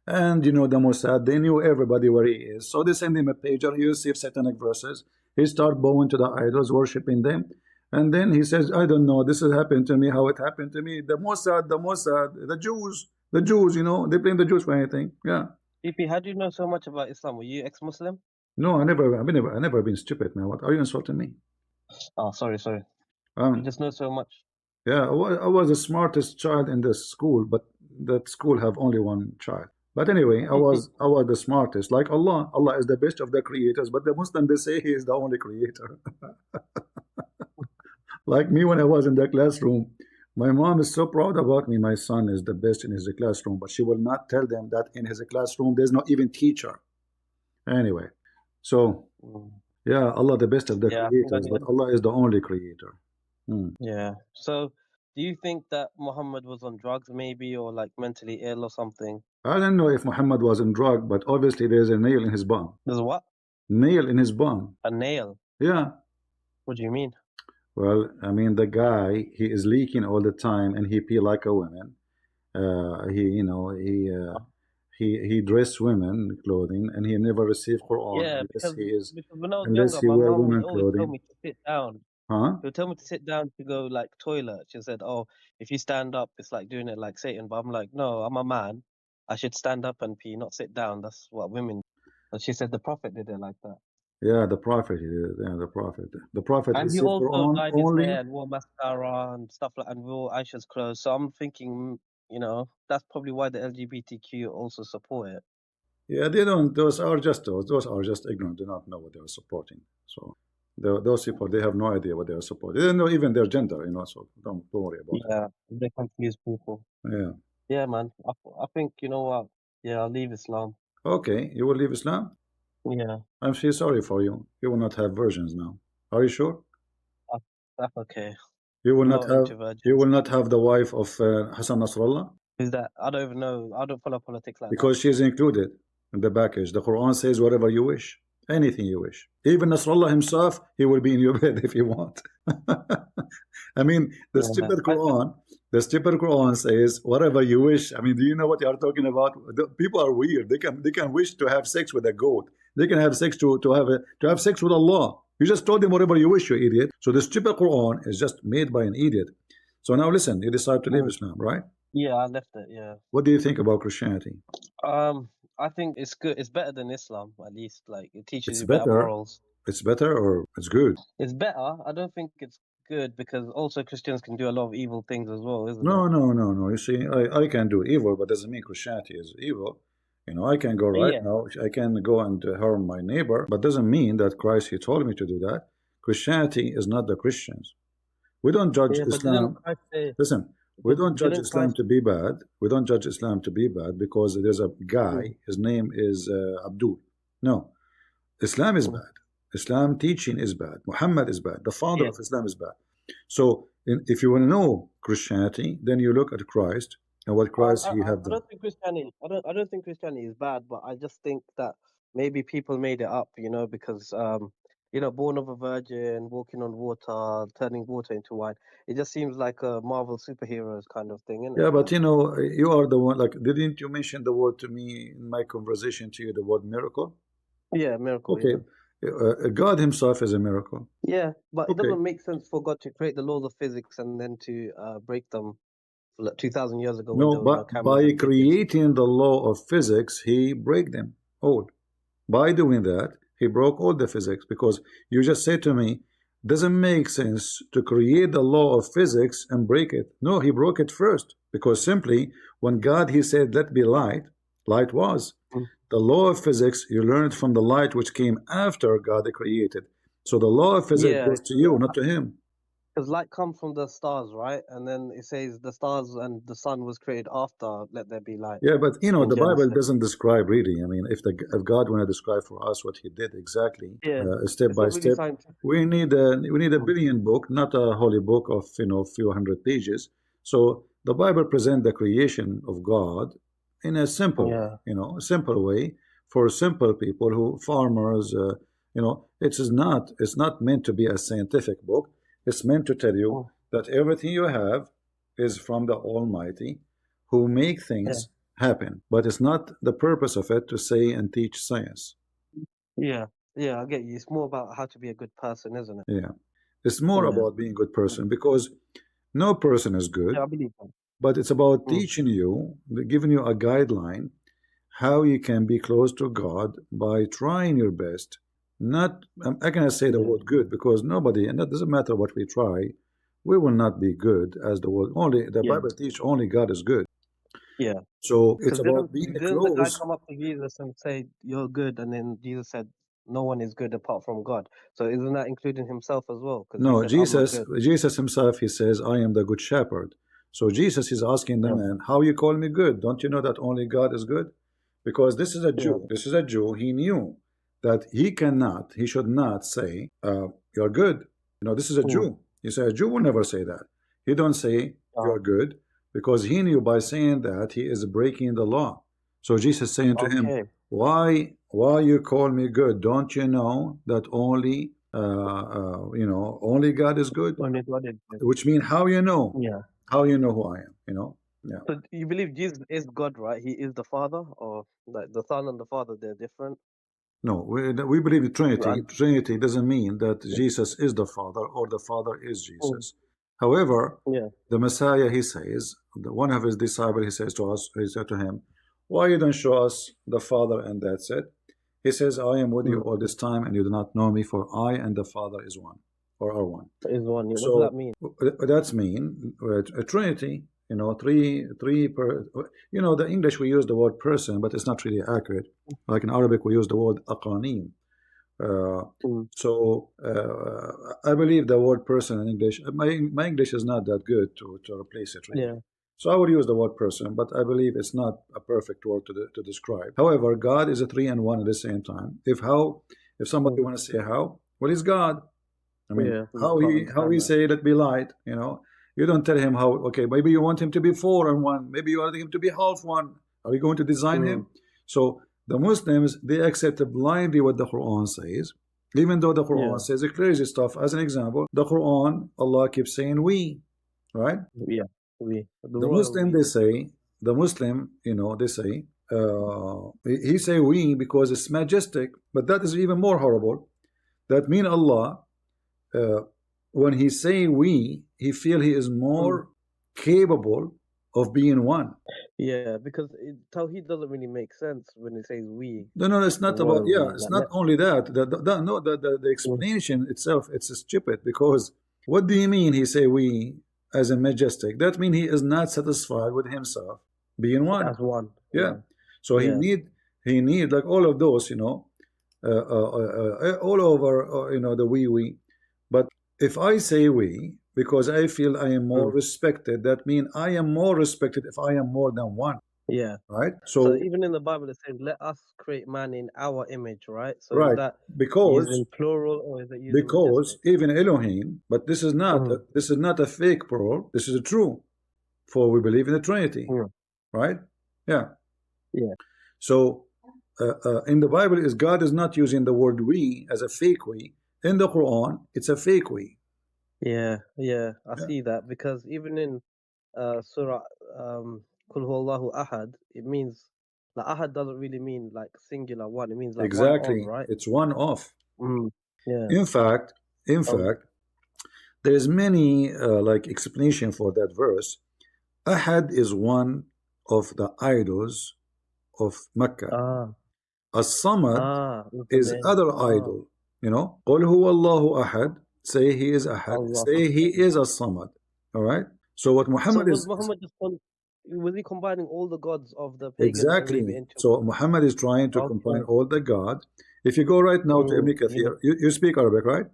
And you know the Mossad, they knew everybody where he is. So they send him a pager. He received satanic verses. He start bowing to the idols, worshiping them. And then he says, I don't know, this has happened to me, how it happened to me. The Mossad, the Jews, you know, they blame the Jews for anything. Yeah. PP, how do you know so much about Islam? Were you ex-Muslim? No, I never been stupid, man. What are you insulting me? Oh, sorry. You just know so much. Yeah, I was the smartest child in the school, but that school have only one child. But anyway, I was the smartest. Like Allah, Allah is the best of the creators, but the Muslim they say he is the only creator. Like me when I was in the classroom, my mom is so proud about me. My son is the best in his classroom, but she will not tell them that in his classroom there's not even teacher. Anyway, so yeah, Allah the best of the creators, but Allah is the only creator. Yeah. So, do you think that Muhammad was on drugs, maybe, or like mentally ill or something? I don't know if Muhammad was on drug, but obviously there's a nail in his bum. There's what? Nail in his bum. A nail? Yeah. What do you mean? Well, I mean the guy, he is leaking all the time, and he pee like a woman. He dress women clothing, and he never received Quran Yeah, because when I was unless younger, he my wear mom would women always tell clothing. me to sit down. Huh? She would tell me to sit down to go like toilet. She said, "Oh, if you stand up, it's like doing it like Satan." But I'm like, "No, I'm a man. I should stand up and pee, not sit down. That's what women." And she said the Prophet did it like that. Yeah, the Prophet. Yeah, the Prophet. The Prophet And he received also Quran dyed his only. hair and wore mascara and stuff like, and wore Aisha's clothes. So I'm thinking, that's probably why the LGBTQ also support it. Yeah, they don't. Those are just ignorant. Do not know what they are supporting. So those people, they have no idea what they are supporting. They don't know even their gender. So don't worry about it. Yeah, they confuse people. Yeah. Yeah, man. I think, you know what? Yeah, I'll leave Islam. Okay, you will leave Islam? Yeah. I'm so sorry for you. You will not have virgins now. Are you sure? That's okay. You will I'm not not have. into virgins. You will not have the wife of Hassan Nasrallah Who's that? I don't even know. I don't follow politics like because she's included in the package. The Quran says whatever you wish, anything you wish. Even Nasrallah himself, he will be in your bed if you want. I mean, the stupid Quran says whatever you wish. I mean, do you know what you are talking about? People are weird. They can wish to have sex with a goat. They can have sex to have sex with Allah. You just told them whatever you wish, you idiot. So the stupid Quran is just made by an idiot. So now listen, you decide to leave Islam, right? Yeah, I left it. Yeah. What do you think about Christianity? I think it's good. It's better than Islam, at least. Like it teaches you better morals. It's better or it's good? It's better. I don't think it's good because also Christians can do a lot of evil things as well, isn't it? No. You see, I can do evil, but doesn't mean Christianity is evil. I can go right now. I can go and harm my neighbor, but doesn't mean that Christ, he told me to do that. Christianity is not the Christians. We don't judge Islam. Listen, we don't judge Islam to be bad. We don't judge Islam to be bad because there's a guy, his name is Abdul. No, Islam is bad. Islam teaching is bad. Muhammad is bad. The founder of Islam is bad. So if you want to know Christianity, then you look at Christ and what Christ he have done. I don't think Christianity is bad, but I just think that maybe people made it up, because born of a virgin, walking on water, turning water into wine. It just seems like a Marvel superheroes kind of thing, isn't it? Yeah, but you are the one. Like, didn't you mention the word to me in my conversation to you? The word miracle. Yeah, miracle. Okay, God himself is a miracle. Yeah, but it Okay. doesn't make sense for God to create the laws of physics and then to break them like 2,000 years ago when No, there was no but cameras by and videos. creating the law of physics, he break them all. By doing that, he broke all the physics, because you just said to me, doesn't make sense to create the law of physics and break it. No, he broke it first, because simply when God, he said, let be light, light was. Mm. The law of physics, you learned from the light which came after God created. So the law of physics Yeah, goes to you, not to him. because light comes from the stars, right? And then it says the stars and the sun was created after let there be light Yeah, but in the Bible Genesis. doesn't describe really. I mean, if God want to describe for us what He did exactly, Yeah, step it's by not really step, scientific. we need a billion book, not a holy book of few hundred pages. So the Bible present the creation of God in a simple way, Yeah, a simple way for simple people who farmers. It's not meant to be a scientific book. It's meant to tell you mm, that everything you have is from the Almighty, who make yeah, things happen. But it's not the purpose of it to say and teach science. yeah, yeah. I get you. It's more about how to be a good person, isn't it? Yeah. It's more Yeah, about being a good person, because no person is yeah. good, I believe that. but it's about Mm. teaching you, giving you a guideline how you can be close to God by trying your best. Not, I cannot say the Yeah, word good, because nobody, and that doesn't matter what we try, we will not be good as the world. Only the yeah, Bible teach only God is good. yeah. So it's Because about being didn't the guy close. come up to Jesus and say, "You're good," and then Jesus said, "No one is good apart from God." So isn't that including himself as well? Because he No, said, "I'm not Jesus, good." Jesus himself, he says, I am the good shepherd. So Jesus is asking the Yeah, man, how you call me good? Don't you know that only God is good? Because this is a yeah, Jew. This is a Jew. He knew that he should not say, you're good. This is a mm, Jew. You say a Jew will never say that. He don't say uh, you're good, because he knew by saying that he is breaking the law. So Jesus saying to him, okay. why you call me good? Don't you know that only God is good? Only God is good. Which means Yeah. how you know who I am. Yeah. So you believe Jesus is God, right? He is the Father, or like the Son and the Father, they're different. No, we believe in Trinity. And Trinity doesn't mean that Jesus is the Father or the Father is mm, Jesus. However, yeah, the Messiah, he says, one of his disciples, he says to us, he said to him, why you don't show us the Father and that's it? He says, I am with you mm, all this time and you do not know me, for I and the Father is one, or are one. is one. Yeah. What does that So mean? that's mean a Trinity. Three per. The English we use the word person, but it's not really accurate. Like in Arabic, we use the word aqanim. Uh, Mm, I believe the word person in English. My English is not that good to replace it really. yeah. So I would use the word person, but I believe it's not a perfect word to describe. However, God is a three and one at the same time. If somebody Mm, want to say how, well, he's God. I mean, yeah. We how can't he understand that. say let be light, you don't tell him how. Okay, maybe you want him to be four and one, maybe you want him to be half one. Are you going to design Mm, him? So the Muslims, they accept blindly what the Quran says, even though the Quran yeah. says the crazy stuff. As an example, the Quran, Allah keeps saying we, right? Yeah. We. The The royal Muslim, we. they say, the Muslim, they say, he say we because it's majestic, but that is even more horrible. That mean Allah, uh, when he say we, he feel he is Mm, more capable of being one. yeah. Because Tawheed doesn't really make sense when it says we, No, no, it's the not about, royal yeah, we. it's Like, not only that. No, the mm, explanation itself, it's stupid, because what do you mean he say we as a majestic? That mean he is not satisfied with himself being one. as one. Yeah. Yeah. So he Yeah. need like all of those, all over, the we. But if I say we, because I feel I am more Mm, respected, that means I am more respected if I am more than one, yeah. right? So So, even in the Bible, it says, "Let us create man in our image," right? So is right, that because using plural or is it using because majestic? even Elohim, but Mm, this is not a fake plural. This is a true, for we believe in the Trinity, mm, right? Yeah. yeah. So in the Bible, is God is not using the word we as a fake we. In the Quran, it's a fake we. Yeah, yeah, I Yeah. see that because even in Surah Kul Huwallahu Ahad, it means like Ahad doesn't really mean like singular one. It means like one of, Exactly. right? It's one off. Mm, yeah. In fact, in Oh. fact, there is many like explanation for that verse. Ahad is one of the idols of Mecca. Ah. As-Samad With the is name. other Ah. idol. You know, قُلْ هُوَ اللَّهُ أَحَدٌ. Say he is Ahad. Allah. Say he is As-Samad. All right. So what So Muhammad was is Muhammad was he combining all the gods of the pagan exactly. Arabian into So one? Muhammad is trying to combine Okay. all the God. If you go right now to Ibn Yeah. Kathir, you speak Arabic, right?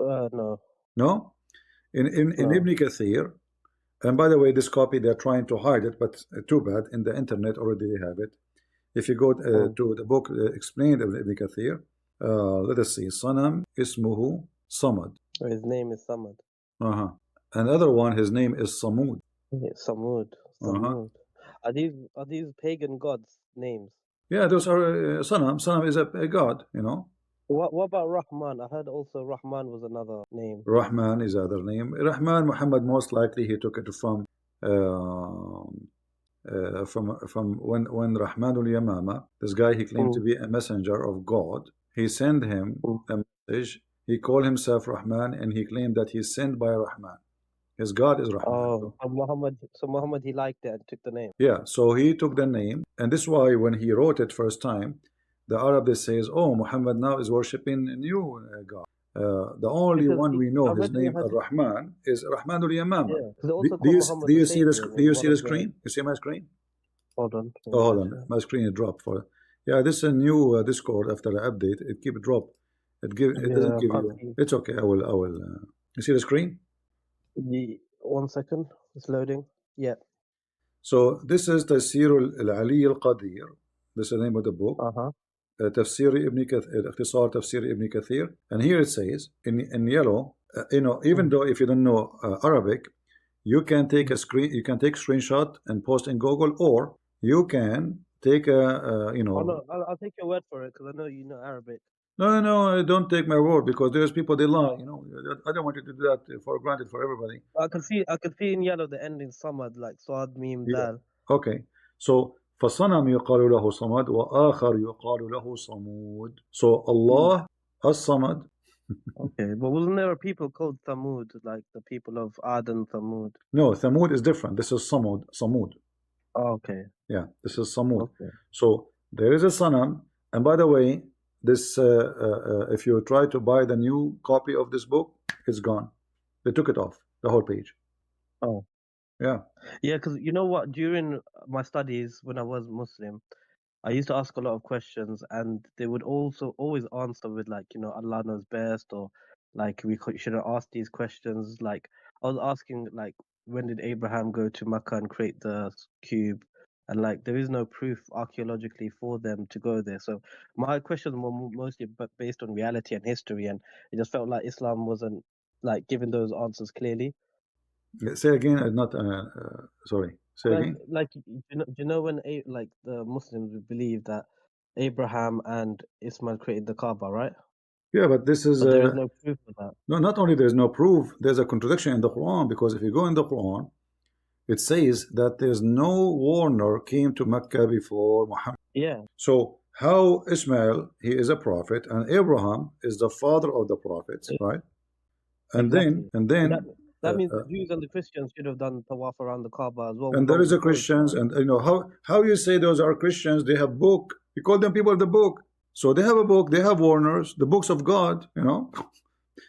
No. No? In No. Ibn Kathir, and by the way, this copy, they're trying to hide it, but too bad. In the internet already they have it. If you go to the book explained of Ibn Kathir, let us see. Sanam ismuhu Samad. His name is Samad. Uh-huh. Another one, his name is Samud. Yeah, Samud. Uh-huh. Samud. Are these pagan gods' names? Yeah, those are Sanam. Sanam is a god, you know. What about Rahman? I heard also Rahman was another name. Rahman is other name. Rahman, Muhammad, most likely he took it from when Rahmanul Yamama, this guy, he claimed to be a messenger of God. He sent him a message. He called himself Rahman, and he claimed that he's sent by Rahman. His God is Rahman. Oh, so Muhammad, he liked it and took the name. Yeah, so he took the name, and this is why when he wrote it first time, the Arab they says, "Oh, Muhammad now is worshiping a new God." The only Because one we know I his read in the name hadith. Ar-Rahman is Rahmanul Yamama. Yeah, because they also call Muhammad Do the you see Savior. do Was you one see of the the. screen? You see my screen? Hold on. Oh, hold on. My screen is dropped for. Yeah, this is a new Discord after the update. It keep drop. It doesn't give you. It's okay. I will. You see the screen? 1 second. It's loading. Yeah. So this is Tafsir al-Ali al-Qadir. This is the name of the book. Tafsir Ibn Kathir, اختصار Tafsir Ibn Kathir. And here it says in yellow, you know, even though if you don't know Arabic, you can take a screen, you can take screenshot and post in Google, or you can take a, you know. Oh, no, I'll take your word for it because I know you know Arabic. No, don't take my word because there's people they lie. You know, I don't want you to do that for granted for everybody. I can see in yellow the ending Samad like Saad Mim Dal. Okay, so فصنم يقال له صمد وآخر يقال له صمود. So Allah as-Samad. Okay, but wasn't there a people called Thamud, like the people of Ad and Thamud? No, Thamud is different. This is Samud. Oh, okay. Yeah, this is Samud. Okay. So there is a Sanam, and by the way, this if you try to buy the new copy of this book, it's gone. They took it off the whole page. Oh. Yeah. Yeah, because you know what? During my studies when I was Muslim, I used to ask a lot of questions, and they would also always answer with like, you know, Allah knows best, or like shouldn't ask these questions. Like I was asking, like, when did Abraham go to Makkah and create the cube? And like, there is no proof archaeologically for them to go there. So my questions were mostly based on reality and history, and it just felt like Islam wasn't like giving those answers clearly. Say again. Not sorry. Say again. Like do you know when like the Muslims believe that Abraham and Ismail created the Kaaba, right? Yeah, but this is But there is no proof of that. no. Not only there's no proof, there's a contradiction in the Quran, because if you go in the Quran, it says that there's no warner came to Mecca before Muhammad. Yeah. So how Ismail, he is a prophet, and Abraham is the father of the prophets, right? And exactly. then that means the Jews and the Christians should have done tawaf around the Kaaba as well. And there is a Christians, and you know how you say those are Christians? They have book. You call them people of the book. So they have a book. They have warners, the books of God. You know.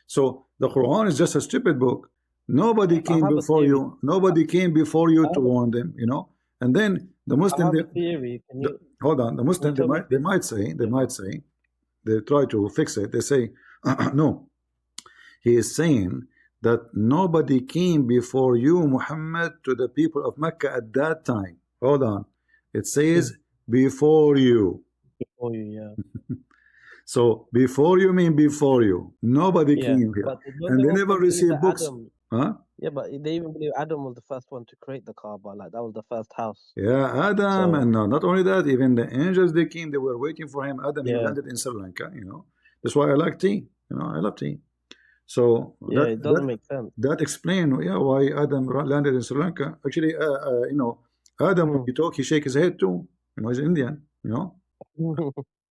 So the Quran is just a stupid book. Nobody came before you. Nobody came before you to warn them. You know. And then the Muslim. Hold on. The Muslim they might say they try to fix it. They say no. He is saying that nobody came before you, Muhammad, to the people of Mecca at that time. Hold on. It says before you. Before you, yeah. So before you mean before you. Nobody came here. And they never received books. Huh? Yeah, but they even believe Adam was the first one to create the Kaaba. Like that was the first house. Yeah, Adam, and not only that, even the angels they came, they were waiting for him. Adam, he landed in Sri Lanka, you know. That's why I like tea. You know, I love tea. So it doesn't make sense. That explains why Adam landed in Sri Lanka. Actually, you know, Adam when he talk, he shake his head too. You know, he's Indian. You know,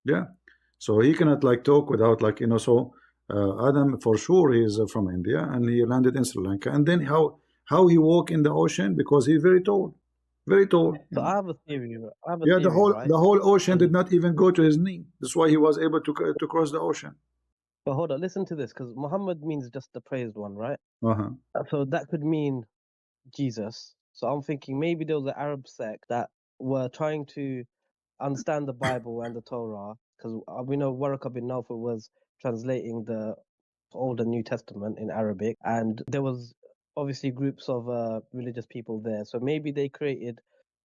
yeah. So he cannot like talk without like So Adam for sure he is from India and he landed in Sri Lanka. And then how he walk in the ocean, because he's very tall, very tall. So I have a theory. Yeah, Right? the whole ocean did not even go to his knee. That's why he was able to cross the ocean. But hold on, listen to this, because Muhammad means just the praised one, right? Uh-huh. So that could mean Jesus. So I'm thinking maybe there was an Arab sect that were trying to understand the Bible and the Torah, because we know Waraka bin Nawfal was translating the Old and New Testament in Arabic, and there was obviously groups of religious people there. So maybe they created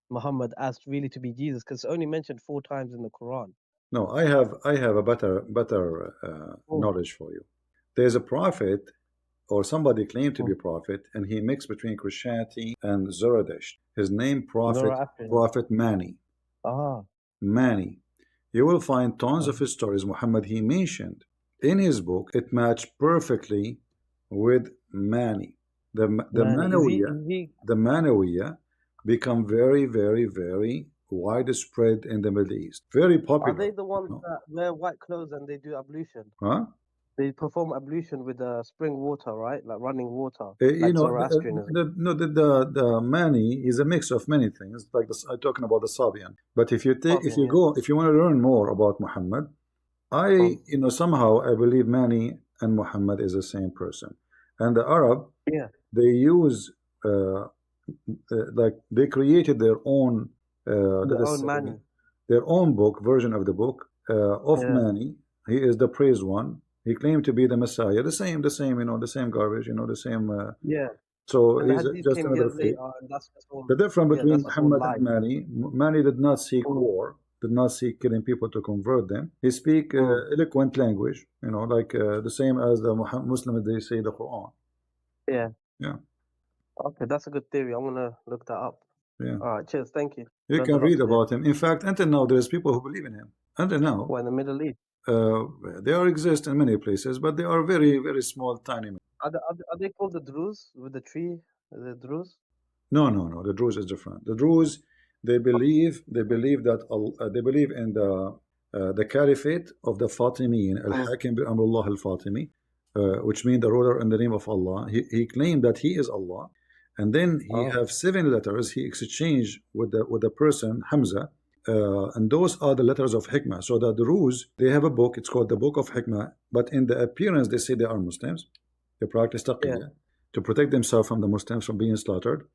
Muhammad as really to be Jesus, because it's only mentioned 4 times in the Quran. No, I have a better knowledge for you. There's a prophet, or somebody claimed to be prophet, and he mixed between Christianity and Zoroaster. His name Prophet Mani. Ah. Mani. You will find tons of his stories Muhammad he mentioned in his book. It matched perfectly with Mani. The Manawiya become very, very, very widespread in the Middle East. Very popular. Are they the ones that wear white clothes and they do ablution? Huh? They perform ablution with spring water, right? Like running water. You know, the Mani is a mix of many things. Like I'm talking about the Sabian. But if you want to learn more about Muhammad, somehow I believe Mani and Muhammad is the same person. And the Arab, they use like they created their own their own book, version of the book of Mani. He is the praised one. He claimed to be the Messiah. The same, the same garbage, the same. So he's just another fake. The difference between Muhammad and Mani, Mani did not seek war, did not seek killing people to convert them. He speak eloquent language, like the same as the Muslims, they say the Quran. Yeah. Yeah. Okay, that's a good theory. I'm gonna look that up. Yeah. All right, cheers. Thank you. You can read about him. In fact, until now, there's people who believe in him. Until now. Well, in the Middle East. They exist in many places, but they are very, very small, tiny. Are they called the Druze with the tree? The Druze? No. The Druze is different. The Druze, they believe that they believe in the caliphate of the Fatimiyyin, al-Hakim bi Amrullah al-Fatimi, which means the ruler in the name of Allah. He claimed that he is Allah, and then he have 7 letters he exchanged with the person Hamza. And those are the letters of Hikmah. So that the Druze, they have a book, it's called the Book of Hikmah, but in the appearance they say they are Muslims. They practice taqiyya to protect themselves from the Muslims from being slaughtered.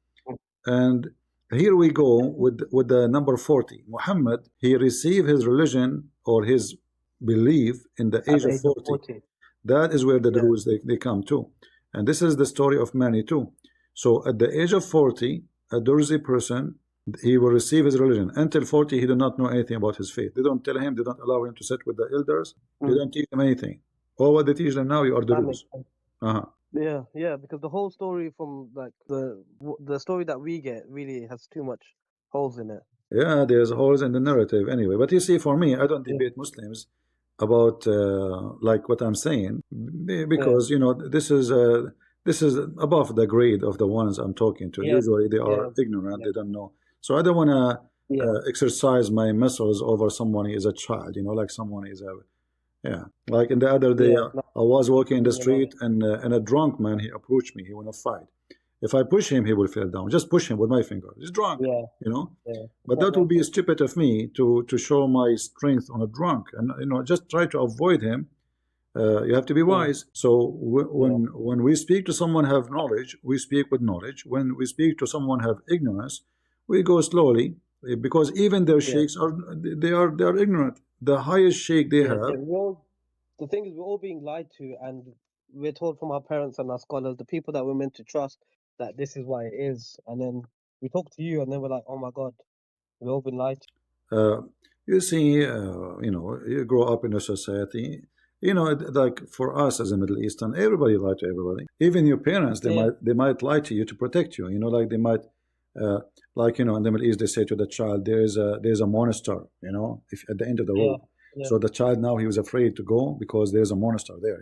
And here we go with the number 40. Muhammad, he received his religion or his belief in the age of 40. That is where the Druze they come to. And this is the story of Mani too. So at the age of 40, a Druze person, he will receive his religion. Until 40, he do not know anything about his faith. They don't tell him, they don't allow him to sit with the elders. They don't teach him anything. All what they teach them now, you are the Druze. Yeah, because the whole story from like the story that we get really has too much holes in it. Yeah, there's holes in the narrative anyway. But you see, for me, I don't debate Muslims about like what I'm saying, because this is above the grade of the ones I'm talking to. Usually they are ignorant, they don't know. So I don't want to exercise my muscles over someone who is a child, like someone is like in the other day, I was walking in the street and a drunk man, he approached me, he want to fight. If I push him, he will fall down. Just push him with my finger. He's drunk, But that would be stupid of me to show my strength on a drunk, and just try to avoid him. You have to be wise. So when we speak to someone have knowledge, we speak with knowledge. When we speak to someone have ignorance, we go slowly, because even their sheikhs they are ignorant. The highest sheikh they have. The thing is, we're all being lied to, and we're told from our parents and our scholars, the people that we're meant to trust, that this is why it is. And then we talk to you, and then we're like, oh my God, we've all been lied to. You see, you grow up in a society. Like for us as a Middle Eastern, everybody lie to everybody. Even your parents, they might lie to you to protect you. Like they might, in the Middle East, they say to the child, there's a monster. If at the end of the road. So the child now he was afraid to go because there's a monster there.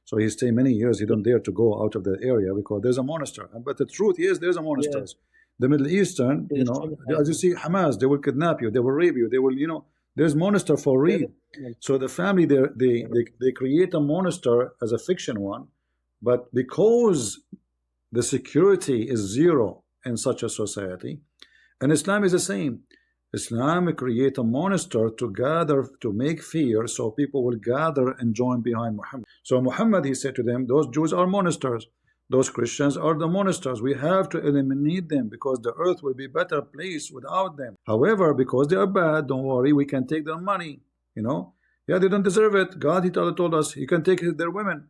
So he stay many years. He don't dare to go out of the area because there's a monster. But the truth is, there's a monster. The Middle Eastern, as you see, Hamas, they will kidnap you, they will rape you, they will, There's monster for real. Yeah. So the family they create a monster as a fiction one, but because the security is zero in such a society, and Islam is the same. Islam create a monster to gather, to make fear, so people will gather and join behind Muhammad. So Muhammad, he said to them, those Jews are monsters. Those Christians are the monsters. We have to eliminate them because the earth will be a better place without them. However, because they are bad, don't worry, we can take their money. You know, yeah, they don't deserve it. God, he told us, you can take their women.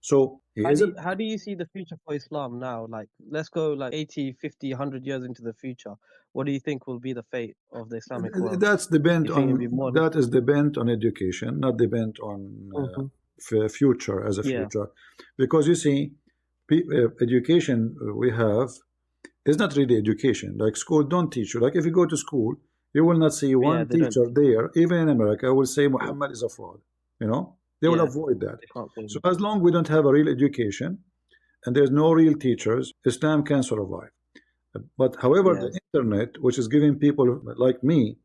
So how do you see the future for Islam now? Like, let's go like 80, 50, 100 years into the future. What do you think will be the fate of the Islamic world? That is depend on education, not depend on future as a future. Because you see, education we have is not really education. Like school don't teach you. Like if you go to school, you will not see one teacher there, even in America, will say Muhammad is a fraud. You know, they will avoid that. So as long we don't have a real education and there's no real teachers, Islam can survive. But however, the internet, which is giving people like me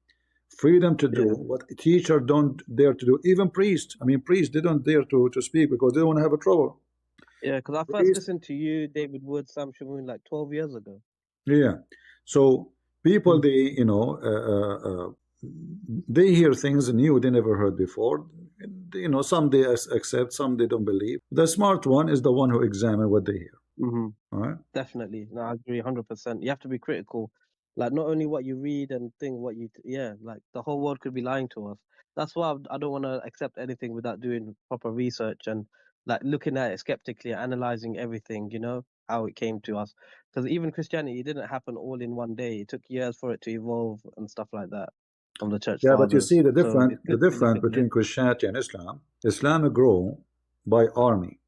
freedom to do what a teacher don't dare to do, even priests. I mean, priests, they don't dare to speak because they don't want to have a trouble. Yeah, because I first listened to you, David Wood, Sam Shamoon, like 12 years ago. Yeah. So people, they, you know, they hear things new they never heard before. You know, some they accept, some they don't believe. The smart one is the one who examine what they hear. All right? Definitely. No, I agree 100%. You have to be critical. Like, not only what you read and think, what you, like the whole world could be lying to us. That's why I don't want to accept anything without doing proper research and like looking at it skeptically, analyzing everything, you know, how it came to us. Because even Christianity didn't happen all in one day. It took years for it to evolve and stuff like that from the church fathers. But you see the So difference between Christianity and Islam. Islam grew by army.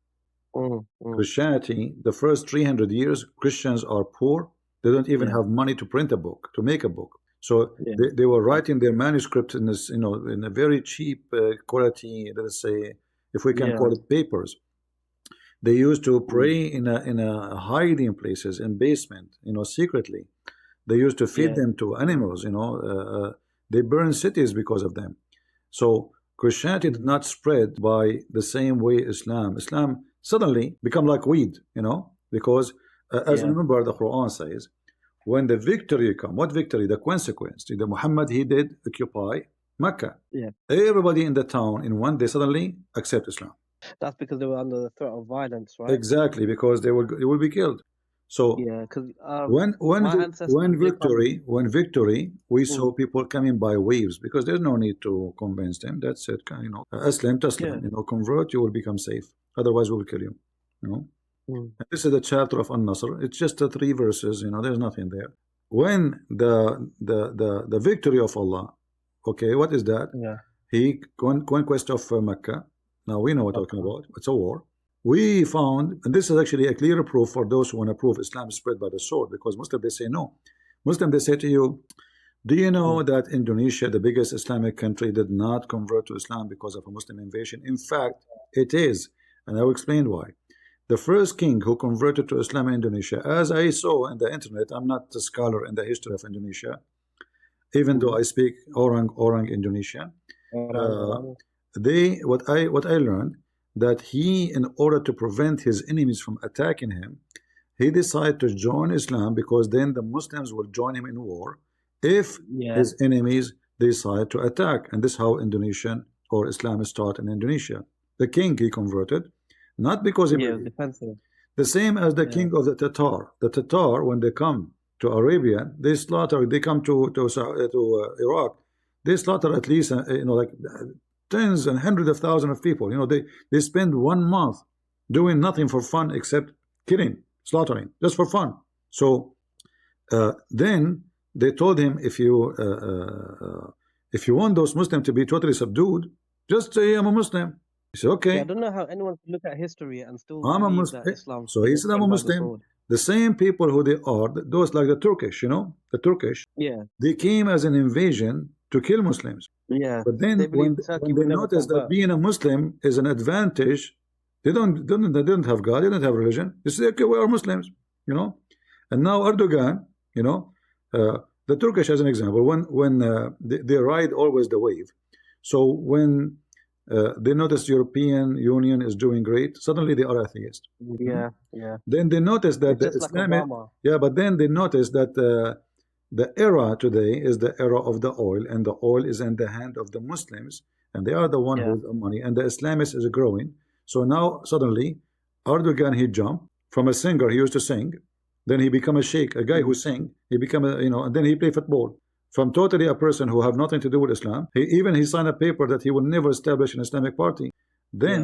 Christianity, the first 300 years, Christians are poor. They don't even have money to print a book, to make a book. So they were writing their manuscripts in this, you know, in a very cheap quality, let's say, if we can call it papers. They used to pray in a hiding places, in basement, you know, secretly. They used to feed them to animals, you know. They burned cities because of them. So Christianity did not spread by the same way Islam. Islam suddenly become like weed, you know, because as remember the Quran says, when the victory come, what victory? The consequence. The Muhammad, he did occupy Mecca. Everybody in the town in one day suddenly accept Islam. That's because they were under the threat of violence, right? Exactly, because they will be killed. So because when victory, we saw people coming by waves because there's no need to convince them. That's it, you know. Aslam taslam, you know, convert, you will become safe. Otherwise, we will kill you. You know. And this is the chapter of An-Nasr. It's just 3 verses. You know, there's nothing there. When the victory of Allah, okay, what is that? He conquest of Mecca. Now we know what we're talking about. It's a war. We found, and this is actually a clear proof for those who want to prove Islam is spread by the sword, because Muslims, they say no. Muslims, they say to you, do you know that Indonesia, the biggest Islamic country, did not convert to Islam because of a Muslim invasion? In fact, it is, and I will explain why. The first king who converted to Islam in Indonesia, as I saw in the internet, I'm not a scholar in the history of Indonesia, even though I speak Orang Indonesian. What I learned, that he, in order to prevent his enemies from attacking him, he decided to join Islam, because then the Muslims will join him in war if his enemies decide to attack. And this is how Indonesian or Islam started in Indonesia. The king, he converted, not because he believed. The same as the king of the Tatar. The Tatar, when they come to Arabia, they slaughter. They come to Iraq, they slaughter at least you know, like tens and hundreds of thousands of people. You know, they spend 1 month doing nothing for fun except killing, slaughtering, just for fun. So then they told him, if you want those Muslims to be totally subdued, just say I'm a Muslim. He said, okay. I don't know how anyone can look at history and still I'm a Muslim. So he said, I'm a Muslim. The same people who they are, those like the Turkish, you know, the Turkish, they came as an invasion to kill Muslims. But then when they notice that being a Muslim is an advantage, they don't have God, they don't have religion. They say, okay, we are Muslims, you know. And now Erdogan, you know, the Turkish as an example, when they ride always the wave. So when they notice European Union is doing great, suddenly they are atheist. Yeah, yeah. Then they notice that It's the just like Islamic, Obama. yeah, but then they notice that the era today is the era of the oil, and the oil is in the hand of the Muslims, and they are the one who Yeah. has the money, and the Islamists is growing. So now suddenly Erdogan, he jumped from a singer, he used to sing, then he become a sheikh, a guy who sing, he become a, and then he play football. From totally a person who have nothing to do with Islam, he signed a paper that he will never establish an Islamic party. Then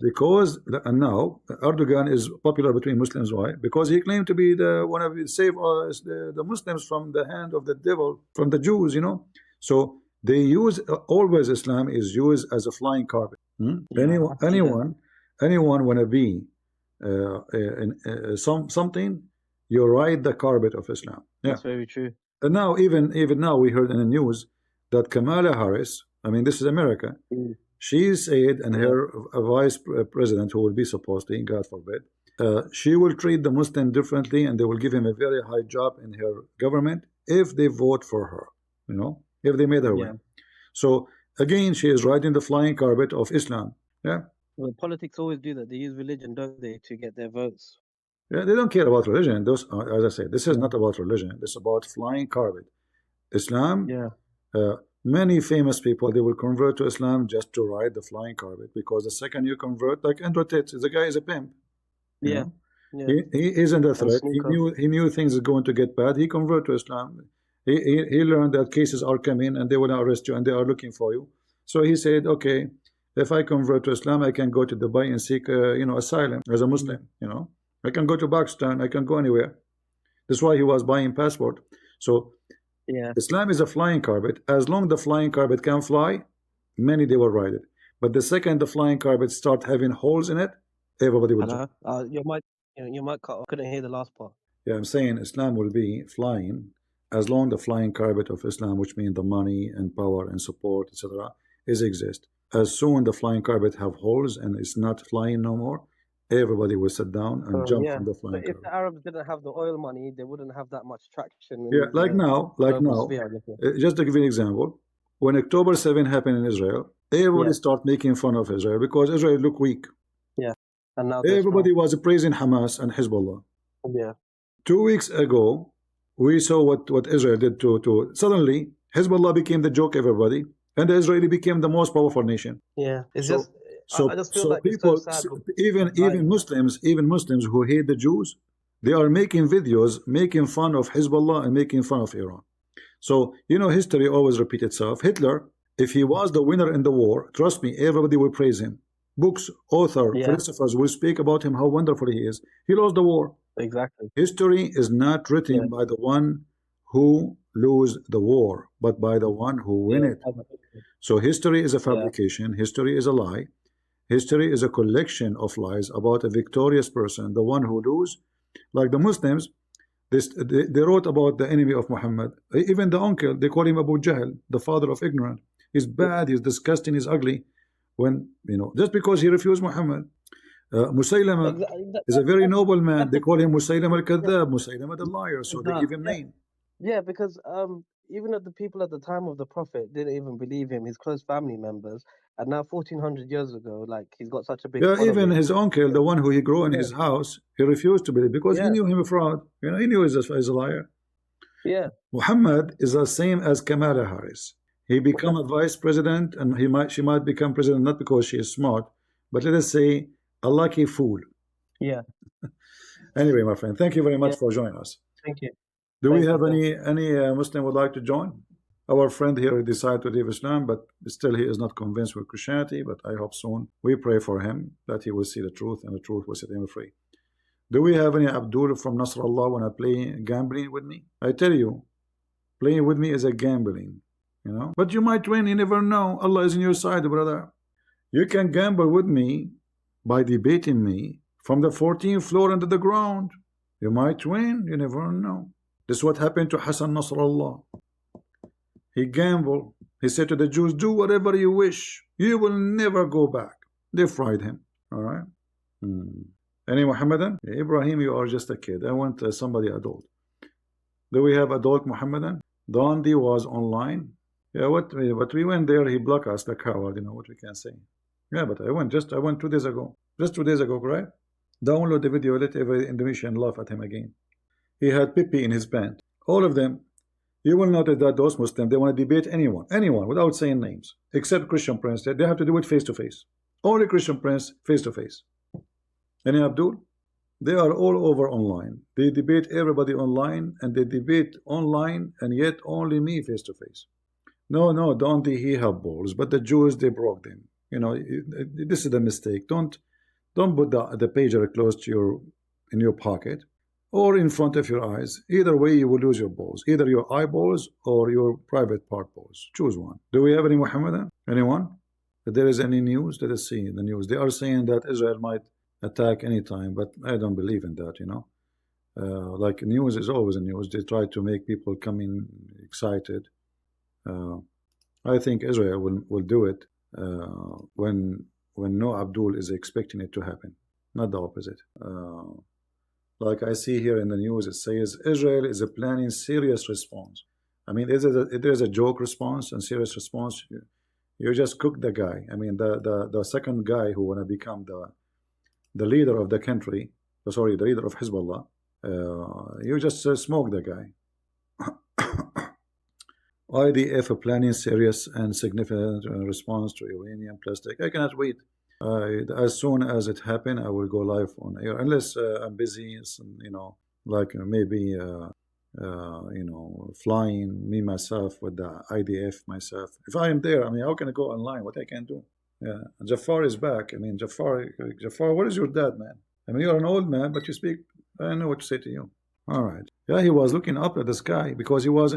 because and now Erdogan is popular between Muslims. Why? Because he claimed to be the one of save us the Muslims from the hand of the devil, from the Jews. So they use always Islam is used as a flying carpet. Yeah, Anyone wanna be in something, you ride the carpet of Islam. Yeah. that's very true. And now even now we heard in the news that Kamala Harris, I mean this is America, she said, and her vice president, who will be supposedly, God forbid, she will treat the Muslim differently, and they will give him a very high job in her government if they vote for her. If they made her win. So again, she is riding the flying carpet of Islam. Yeah. Well, politics always do that. They use religion, don't they, to get their votes? Yeah, they don't care about religion. Those, as I said, this is not about religion. It's about flying carpet. Islam. Yeah. Many famous people, they will convert to Islam just to ride the flying carpet, because the second you convert, like Andrew Tate, the guy is a pimp. Yeah. He isn't a threat. He knew things are going to get bad. He converted to Islam. He learned that cases are coming and they will arrest you and they are looking for you. So he said, okay, if I convert to Islam, I can go to Dubai and seek asylum as a Muslim. I can go to Pakistan. I can go anywhere. That's why he was buying passport. So Islam is a flying carpet. As long the flying carpet can fly, many they will ride it. But the second the flying carpet start having holes in it, everybody will jump. Your mic cut off. Couldn't hear the last part. Yeah, I'm saying Islam will be flying as long the flying carpet of Islam, which means the money and power and support, etc., is exist. As soon the flying carpet have holes and it's not flying no more, everybody will sit down and jump from the flying carpet. If the Arabs didn't have the oil money, they wouldn't have that much traction. Like now, just to give you an example, when October 7 happened in Israel, everybody start making fun of Israel because Israel look weak. Yeah, and now everybody was praising Hamas and Hezbollah. Yeah. 2 weeks ago, we saw what Israel did to suddenly Hezbollah became the joke, everybody, and the Israeli became the most powerful nation. Yeah, it's I just feel like people, it's so sad even Muslims who hate the Jews, they are making videos making fun of Hezbollah and making fun of Iran. So history always repeats itself. Hitler, if he was the winner in the war, trust me, everybody will praise him. Books, author, philosophers will speak about him, how wonderful he is. He lost the war. Exactly. History is not written by the one who lose the war, but by the one who win it. So history is a fabrication. History is a lie. History is a collection of lies about a victorious person, the one who lose. Like the Muslims, they wrote about the enemy of Muhammad. Even the uncle, they call him Abu Jahl, the father of ignorance. He's bad, he's disgusting, he's ugly. When, just because he refused Muhammad. Musaylama is a very noble man. They call him Musaylama al-Kadhab, Musaylama the liar, so they give him name. Yeah, because even the people at the time of the Prophet didn't even believe him, his close family members. And now 1400 years ago, like, he's got such a big following. Even his uncle, the one who he grew in his house, he refused to believe because he knew him a fraud. He knew he's a liar. Yeah. Muhammad is the same as Kamala Harris. He become a vice president, and she might become president not because she is smart, but let us say a lucky fool. Yeah. Anyway, my friend, thank you very much for joining us. Thank you. Do we have any Muslim would like to join? Our friend here decided to leave Islam, but still he is not convinced with Christianity, but I hope soon. We pray for him that he will see the truth and the truth will set him free. Do we have any Abdul from Nasrallah want to play gambling with me? I tell you, playing with me is a gambling, But you might win, you never know. Allah is on your side, brother. You can gamble with me by debating me from the 14th floor into the ground. You might win, you never know. This is what happened to Hassan Nasrallah. He gambled. He said to the Jews, do whatever you wish. You will never go back. They fried him. All right. Any Muhammadan? Ibrahim, you are just a kid. I want somebody adult. Do we have adult Muhammadan? Dondi was online. Yeah, but we went there, he blocked us, the coward, you know what we can say. Yeah, but I went 2 days ago. Just 2 days ago, correct? Download the video, let every Indonesian laugh at him again. He had Pippi in his band. All of them. You will notice that those Muslims, they want to debate anyone, without saying names, except Christian Prince. They have to do it face to face. Only Christian Prince, face to face. Any Abdul? They are all over online. They debate everybody online, and they debate online, and yet only me face to face. No, don't he have balls? But the Jews, they broke them. You know, this is the mistake. Don't put the pager close to in your pocket or in front of your eyes. Either way, you will lose your balls. Either your eyeballs or your private part balls. Choose one. Do we have any Muhammadan? Anyone? If there is any news, let us see in the news. They are saying that Israel might attack anytime, but I don't believe in that, you know. Like news is always a news. They try to make people come in excited. I think Israel will do it when no Abdul is expecting it to happen, not the opposite. Like I see here in the news, it says Israel is planning serious response. I mean, there's a joke response and serious response. You just cook the guy. I mean, the second guy who wanna become the leader of the country, sorry, the leader of Hezbollah, you just smoke the guy. IDF planning serious and significant response to Iranian plastic. I cannot wait. As soon as it happens, I will go live on air, unless I'm busy, you know, like maybe you know, flying me myself with the IDF myself. If I am there, I mean, how can I go online? What I can do? Yeah, Jafar is back. I mean, Jafar, what is your dad, man? I mean, you're an old man, but you speak. I don't know what to say to you. All right. Yeah, he was looking up at the sky because he was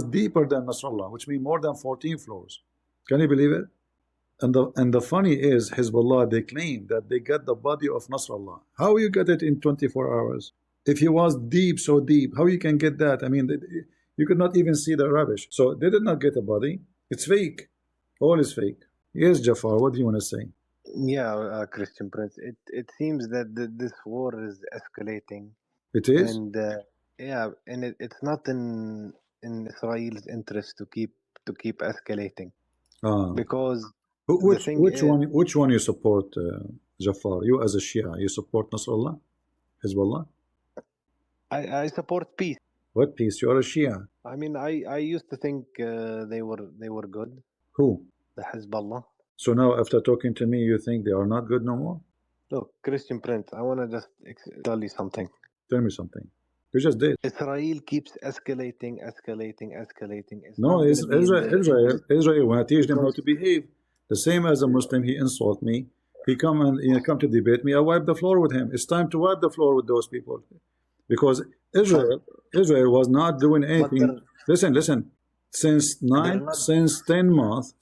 deeper than Nasrallah, which means more than 14 floors. Can you believe it? And the funny is, Hezbollah, they claim that they got the body of Nasrallah. How you get it in 24 hours? If he was deep, so deep, how you can get that? I mean, you could not even see the rubbish. So they did not get a body. It's fake. All is fake. Yes, Jafar, what do you want to say? Yeah, Christian Prince. It seems that this war is escalating. It is? And yeah, and it's not in Israel's interest to keep escalating. Because which one you support, Jafar? You as a Shia, you support Nasrallah, Hezbollah? I support peace. What peace? You are a Shia. I mean, I used to think they were good. Who? The Hezbollah. So now, after talking to me, you think they are not good no more? Look, Christian Prince, I want to just tell you something. Tell me something. You just did. Israel keeps escalating. It's no, Israel, when I teach them how to behave, the same as a Muslim, he insult me. He come to debate me. I wipe the floor with him. It's time to wipe the floor with those people, because Israel was not doing anything. Listen. Since 10 months,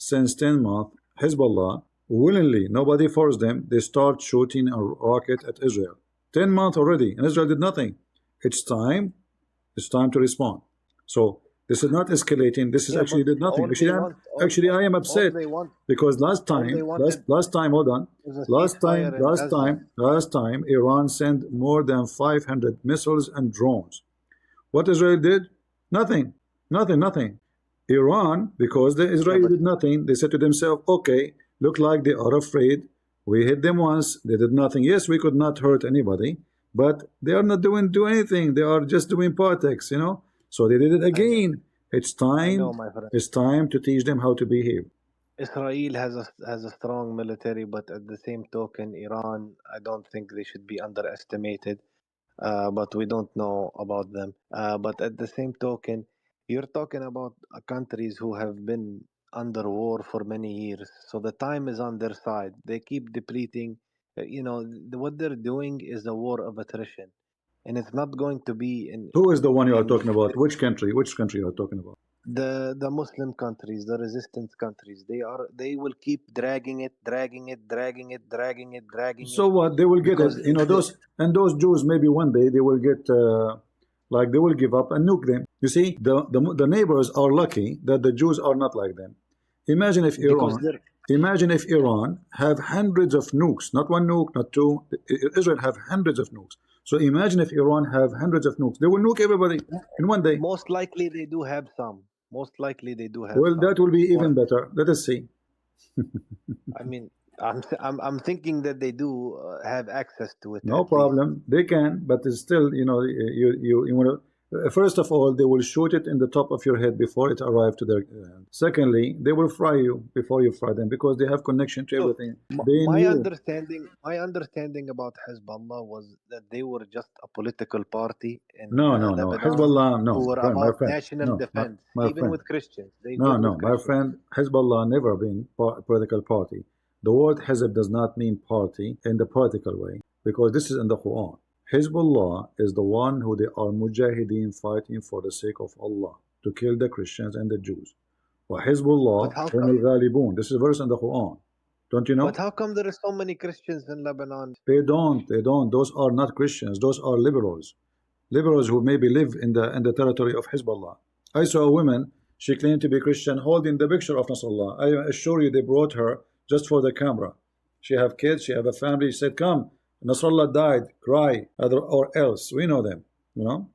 Hezbollah willingly, nobody forced them. They start shooting a rocket at Israel. 10 months already, and Israel did nothing. It's time to respond. So this is not escalating. This is actually did nothing. Actually, I am upset because last time, hold on. Last time, Iran sent more than 500 missiles and drones. What Israel did? Nothing. Iran, because the Israeli did nothing, they said to themselves, okay, look like they are afraid. We hit them once, they did nothing. Yes, we could not hurt anybody, but they are not doing anything. They are just doing politics, you know. So they did it again. It's time. It's time to teach them how to behave. Israel has a strong military, but at the same token, Iran, I don't think they should be underestimated. But we don't know about them. But at the same token, you're talking about countries who have been under war for many years. So the time is on their side. They keep depleting. You know, what they're doing is a war of attrition. And it's not going to be in... Who is the one you are talking about? Which country? Which country you are talking about? The Muslim countries, the resistance countries. They will keep dragging it. So what? They will get it. You know, those Jews, maybe one day they will get... like they will give up and nuke them. You see, the neighbors are lucky that the Jews are not like them. Imagine if Imagine if Iran have hundreds of nukes, not one nuke, not two. Israel have hundreds of nukes. So imagine if Iran have hundreds of nukes. They will nuke everybody in one day. Most likely they do have some. Most likely they do have Well, some. that will be even better. Let us see. I mean, I'm thinking that they do have access to it. No at least. problem. They can, but it's still, you know, you want to. First of all, they will shoot it in the top of your head before it arrives to their hand. Secondly, they will fry you before you fry them because they have connection to everything. My understanding about Hezbollah was that they were just a political party in No. Lebanon Hezbollah, no, who were friend, my about friend. national No, defense, my even friend. with Christians. They No, did with my Christians. friend, Hezbollah never been a political party. The word Hezb does not mean party in the political way because this is in the Quran. Hezbollah is the one who they are mujahideen fighting for the sake of Allah to kill the Christians and the Jews. وَحِزْبُ هُمُ الْغَالِبُونَ. This is a verse in the Quran. Don't you know? But how come there are so many Christians in Lebanon? They don't. Those are not Christians. Those are liberals. Liberals who maybe live in the territory of Hezbollah. I saw a woman, she claimed to be Christian, holding the picture of Nasrallah. I assure you they brought her just for the camera. She have kids, she have a family. She said, come, Nasrallah died, cry, or else. We know them, you know?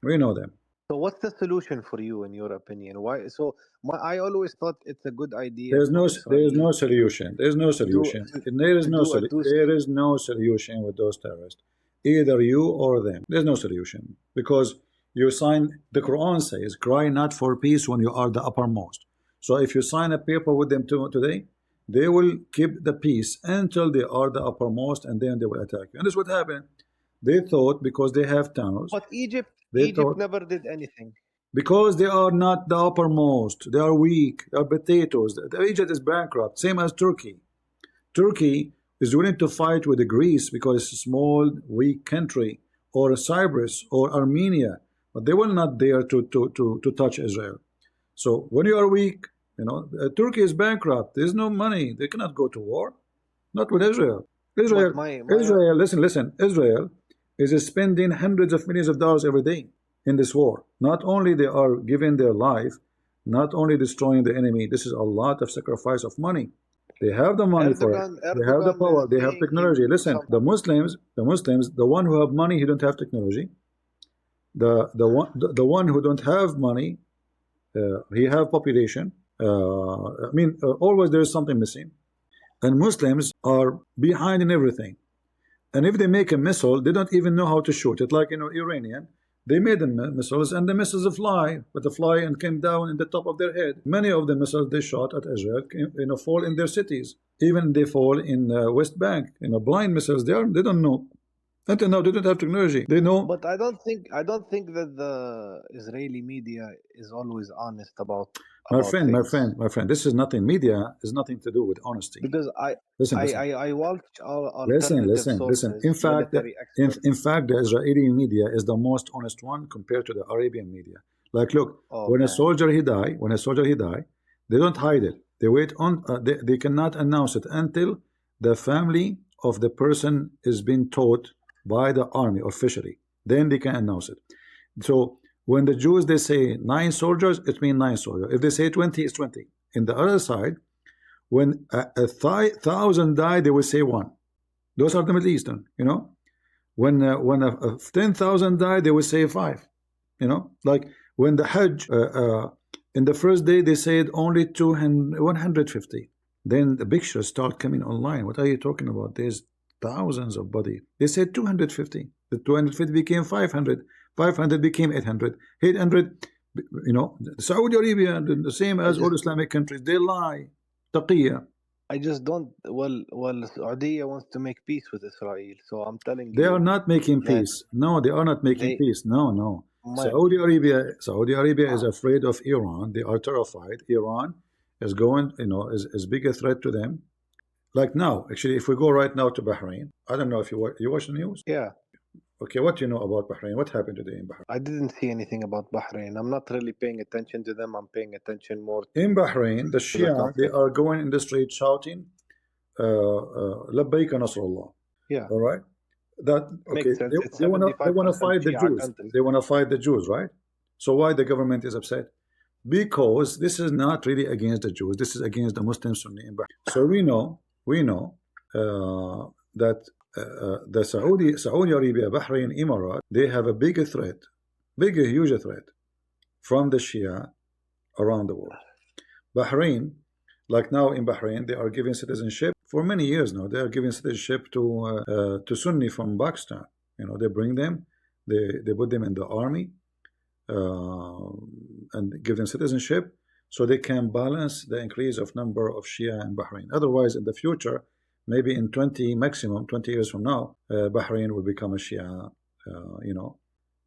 We know them. So what's the solution for you, in your opinion? Why? So I always thought it's a good idea. There is no solution. There is no solution. There is no solution with those terrorists. Either you or them. There's no solution because you sign. The Quran says, "Cry not for peace when you are the uppermost." So if you sign a paper with them today, they will keep the peace until they are the uppermost, and then they will attack you. And this is what happened. They thought because they have tunnels. But Egypt never did anything. Because they are not the uppermost. They are weak. They are potatoes. Egypt is bankrupt, same as Turkey. Turkey is willing to fight with Greece because it's a small, weak country, or Cyprus or Armenia, but they will not dare to touch Israel. So when you are weak, you know, Turkey is bankrupt. There's no money. They cannot go to war. Not with Israel. Israel, listen. Israel is spending hundreds of millions of dollars every day in this war. Not only they are giving their life, not only destroying the enemy, this is a lot of sacrifice of money. They have the money for it. They have the power. They have technology. Listen, the Muslims, the one who have money, he don't have technology. The one who don't have money, he have population. Always there is something missing. And Muslims are behind in everything. And if they make a missile, they don't even know how to shoot it. Like, you know, Iranian, they made the missiles, and the missiles fly, but they fly and came down in the top of their head. Many of the missiles they shot at Israel, you know, fall in their cities. Even they fall in West Bank. You know, blind missiles. They don't know. Until now, they don't have technology. They know. But I don't think that the Israeli media is always honest about. My friend, this is nothing. Media is nothing to do with honesty. Because I watch all listen. In fact, the Israeli media is the most honest one compared to the Arabian media. Like, look, when a soldier he die, they don't hide it. They wait on. They cannot announce it until the family of the person is being taught by the army officially. Then they can announce it. So when the Jews, they say 9 soldiers, it means 9 soldiers. If they say 20, it's 20. In the other side, when 1,000 die, they will say 1. Those are the Middle Eastern, you know. When 10,000 die, they will say 5. You know, like when the Hajj, in the first day, they said only 150. Then the pictures start coming online. What are you talking about? There's thousands of bodies. They said 250. The 250 became 500. 500 became 800. 800, you know, Saudi Arabia, the same as all Islamic countries, they lie. Taqiyya. I just don't. Well, Saudi wants to make peace with Israel, so I'm telling you. They are not making peace. No, they are not making peace. No. Saudi Arabia is afraid of Iran. They are terrified. Iran is going, you know, is big a threat to them. Like now, actually, if we go right now to Bahrain, I don't know if you watch the news. Yeah. Okay, what do you know about Bahrain? What happened today in Bahrain? I didn't see anything about Bahrain. I'm not really paying attention to them. I'm paying attention more to in Bahrain. The Shia, they are going in the street shouting, "Labbaika Nasrallah." Yeah. All right. That okay. Makes sense. They want to fight the Jews. They want to fight the Jews, right? So why the government is upset? because this is not really against the Jews. This is against the Muslim Sunni in Bahrain. So we know that the Saudi Arabia, Bahrain, Emirat, they have a bigger threat, huge threat from the Shia around the world. Bahrain, like now in Bahrain, they are giving citizenship for many years now. They are giving citizenship to Sunni from Pakistan. You know, they bring them, they put them in the army, and give them citizenship so they can balance the increase of number of Shia in Bahrain. Otherwise, in the future, maybe in 20 years from now, Bahrain will become a Shia,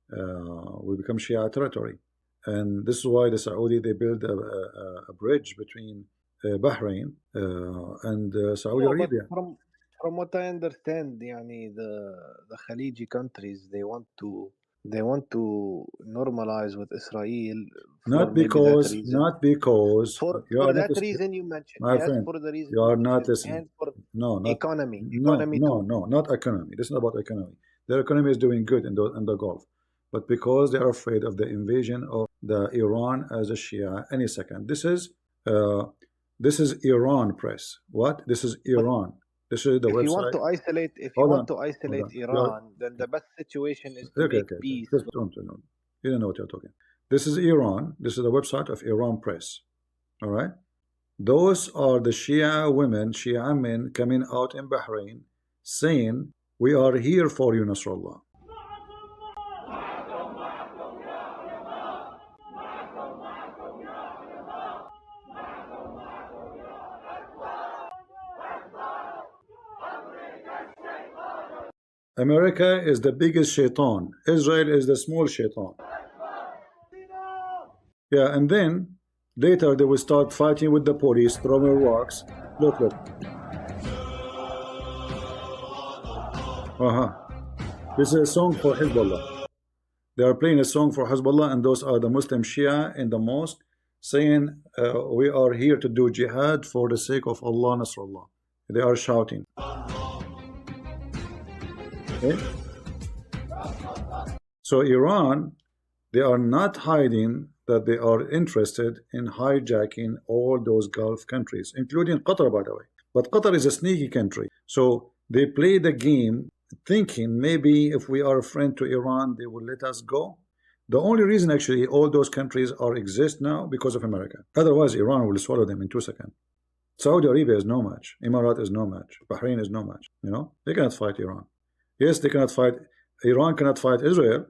will become Shia territory. And this is why the Saudi, they build a bridge between Bahrain and Saudi Arabia. From what I understand, the Khaliji countries, they want to normalize with Israel. Not because for that reason you mentioned. My friend, for the reason you are not listening. And for not economy. No, not economy. This is not about economy. Their economy is doing good in the Gulf, but because they are afraid of the invasion of the Iran as a Shia any second. This is Iran press. What? This is Iran. This is the website. If you want to isolate Iran, then the best situation is to make peace. Just don't know. You don't know what you're talking. This is Iran. This is the website of Iran press. All right. Those are the Shia women, Shia men coming out in Bahrain saying, "We are here for you, Nasrallah." America is the biggest shaitan. Israel is the small shaitan. Yeah, and then later they will start fighting with the police, throwing rocks. Look. This is a song for Hezbollah. They are playing a song for Hezbollah, and those are the Muslim Shia in the mosque saying, "We are here to do jihad for the sake of Allah, Nasrallah." They are shouting. Okay. So Iran, they are not hiding that they are interested in hijacking all those Gulf countries, including Qatar, by the way. But Qatar is a sneaky country. So they play the game thinking maybe if we are a friend to Iran, they will let us go. The only reason actually all those countries exist now because of America. Otherwise, Iran will swallow them in 2 seconds. Saudi Arabia is no match. Emirat is no match. Bahrain is no match. You know, they cannot fight Iran. Yes, they cannot fight. Iran cannot fight Israel,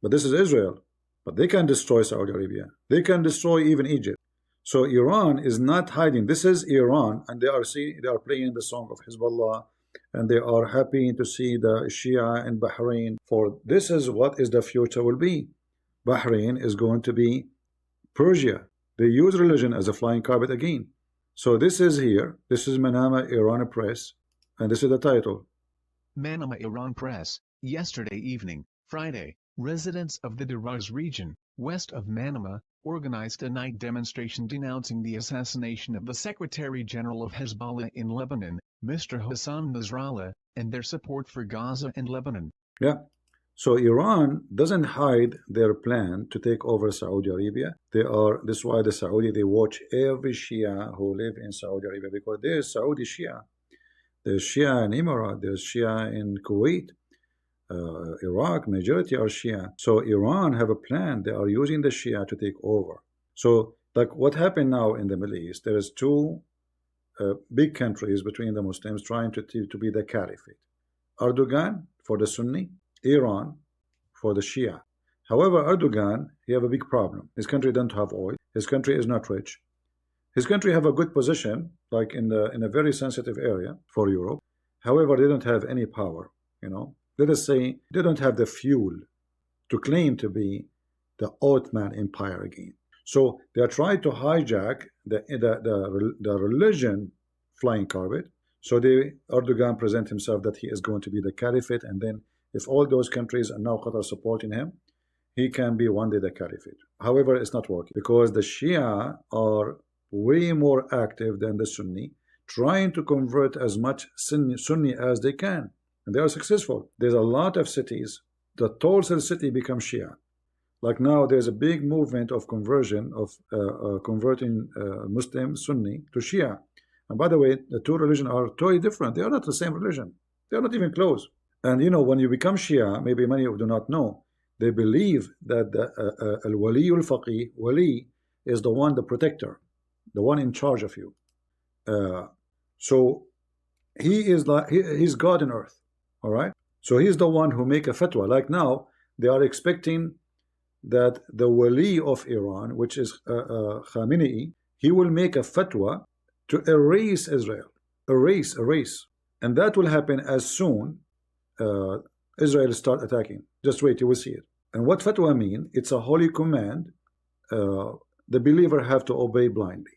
but this is Israel. But they can destroy Saudi Arabia. They can destroy even Egypt. So Iran is not hiding. This is Iran, and they are playing the song of Hezbollah, and they are happy to see the Shia in Bahrain. For this is what is the future will be. Bahrain is going to be Persia. They use religion as a flying carpet again. So this is here. This is Manama Iran Press, and this is the title. Manama Iran Press, yesterday evening, Friday, residents of the Daraz region, west of Manama, organized a night demonstration denouncing the assassination of the Secretary General of Hezbollah in Lebanon, Mr. Hassan Nasrallah, and their support for Gaza and Lebanon. Yeah. So Iran doesn't hide their plan to take over Saudi Arabia. This is why the Saudi, they watch every Shia who live in Saudi Arabia, because there's Saudi Shia. There's Shia in Emirat, there's Shia in Kuwait, Iraq, majority are Shia. So Iran have a plan. They are using the Shia to take over. So like what happened now in the Middle East, there is two big countries between the Muslims trying to be the caliphate. Erdogan for the Sunni, Iran for the Shia. However, Erdogan, he have a big problem. His country doesn't have oil. His country is not rich. His country have a good position, like in a very sensitive area for Europe. However, they don't have any power. You know, let us say they don't have the fuel to claim to be the Ottoman Empire again. So they are trying to hijack the religion flying carpet. So Erdogan present himself that he is going to be the caliphate, and then if all those countries and now Qatar supporting him, he can be one day the caliphate. However, it's not working because the Shia are way more active than the Sunni, trying to convert as much Sunni as they can, and they are successful. There's a lot of cities. The Tulsa city becomes Shia. Like now, there's a big movement of conversion of converting Muslim Sunni to Shia. And by the way, the two religions are totally different. They are not the same religion. They are not even close. And you know, when you become Shia, maybe many of you do not know, they believe that the al-wali al-faqih, wali, is the one, the protector, the one in charge of you. So he is like he's God on earth. All right. So he's the one who make a fatwa. Like now, they are expecting that the wali of Iran, which is Khamenei, he will make a fatwa to erase Israel, erase, and that will happen as soon Israel start attacking. Just wait, you will see it. And what fatwa mean? It's a holy command. The believer have to obey blindly.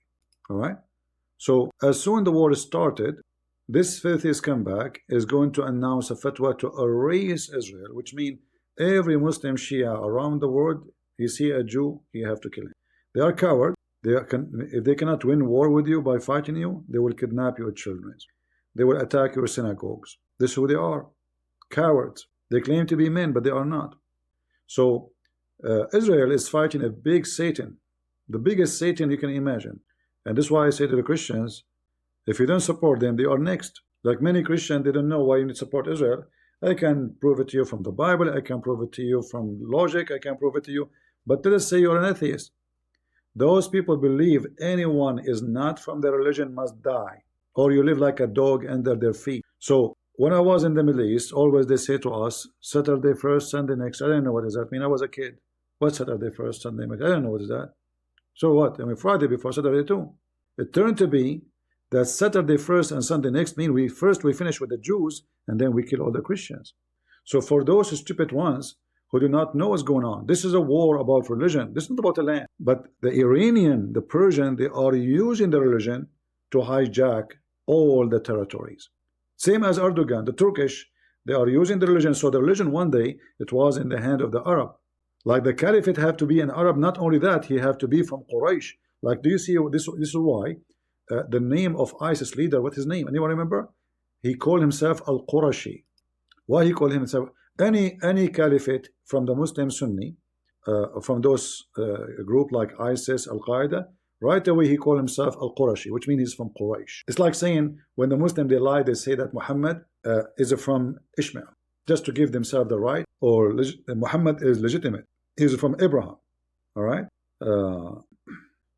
All right. So as soon the war started, this faithist comeback is going to announce a fatwa to erase Israel, which means every Muslim Shia around the world, you see a Jew, you have to kill him. They are cowards. If they cannot win war with you by fighting you, they will kidnap your children. They will attack your synagogues. This is who they are. Cowards. They claim to be men, but they are not. So Israel is fighting a big Satan, the biggest Satan you can imagine. And this is why I say to the Christians, if you don't support them, they are next. Like many Christians, they don't know why you need to support Israel. I can prove it to you from the Bible. I can prove it to you from logic. I can prove it to you. But let us say you're an atheist. Those people believe anyone is not from their religion must die, or you live like a dog under their feet. So when I was in the Middle East, always they say to us, Saturday first, Sunday next. I didn't know what does that mean. I was a kid. What's Saturday first, Sunday next? I don't know what is that. So what? I mean, Friday before Saturday too. It turned to be that Saturday first and Sunday next mean we finish with the Jews and then we kill all the Christians. So for those stupid ones who do not know what's going on, this is a war about religion. This is not about the land. But the Iranian, the Persian, they are using the religion to hijack all the territories. Same as Erdogan, the Turkish, they are using the religion. So the religion one day, it was in the hand of the Arab. Like the caliphate have to be an Arab. Not only that, he have to be from Quraysh. Like, do you see this? This is why the name of ISIS leader, what's his name? Anyone remember? He called himself Al-Qurashi. Why he called himself? Any caliphate from the Muslim Sunni, from those group like ISIS, Al-Qaeda, right away he called himself Al-Qurashi, which means he's from Quraysh. It's like saying when the Muslim they lie, they say that Muhammad is from Ishmael, just to give themselves the right, or Muhammad is legitimate. He's from Abraham. All right.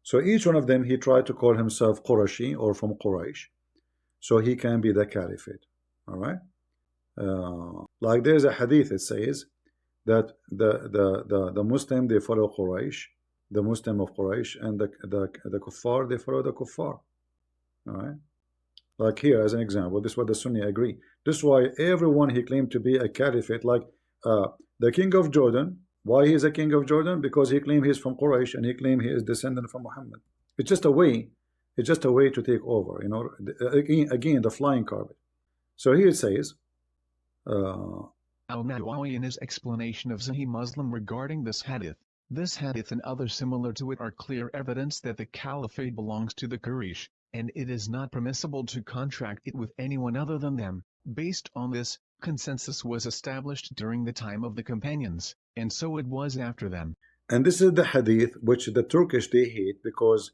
So each one of them, he tried to call himself Qurashi or from Quraysh, so he can be the caliphate. All right. Like there's a hadith, it says that the Muslim they follow Quraysh, the Muslim of Quraysh, and the kuffar they follow the kuffar. All right. Like here as an example, this is what the Sunni agree. This is why everyone he claimed to be a caliphate, like the king of Jordan. Why he is a king of Jordan? Because he claimed he's from Quraysh and he claimed he is descendant from Muhammad. It's just a way. It's just a way to take over. You know, again the flying carpet. So here it says. Al-Nawawi in his explanation of Sahih Muslim regarding this hadith and others similar to it are clear evidence that the caliphate belongs to the Quraysh, and it is not permissible to contract it with anyone other than them. Based on this, consensus was established during the time of the companions, and so it was after them. And this is the hadith which the Turkish they hate, because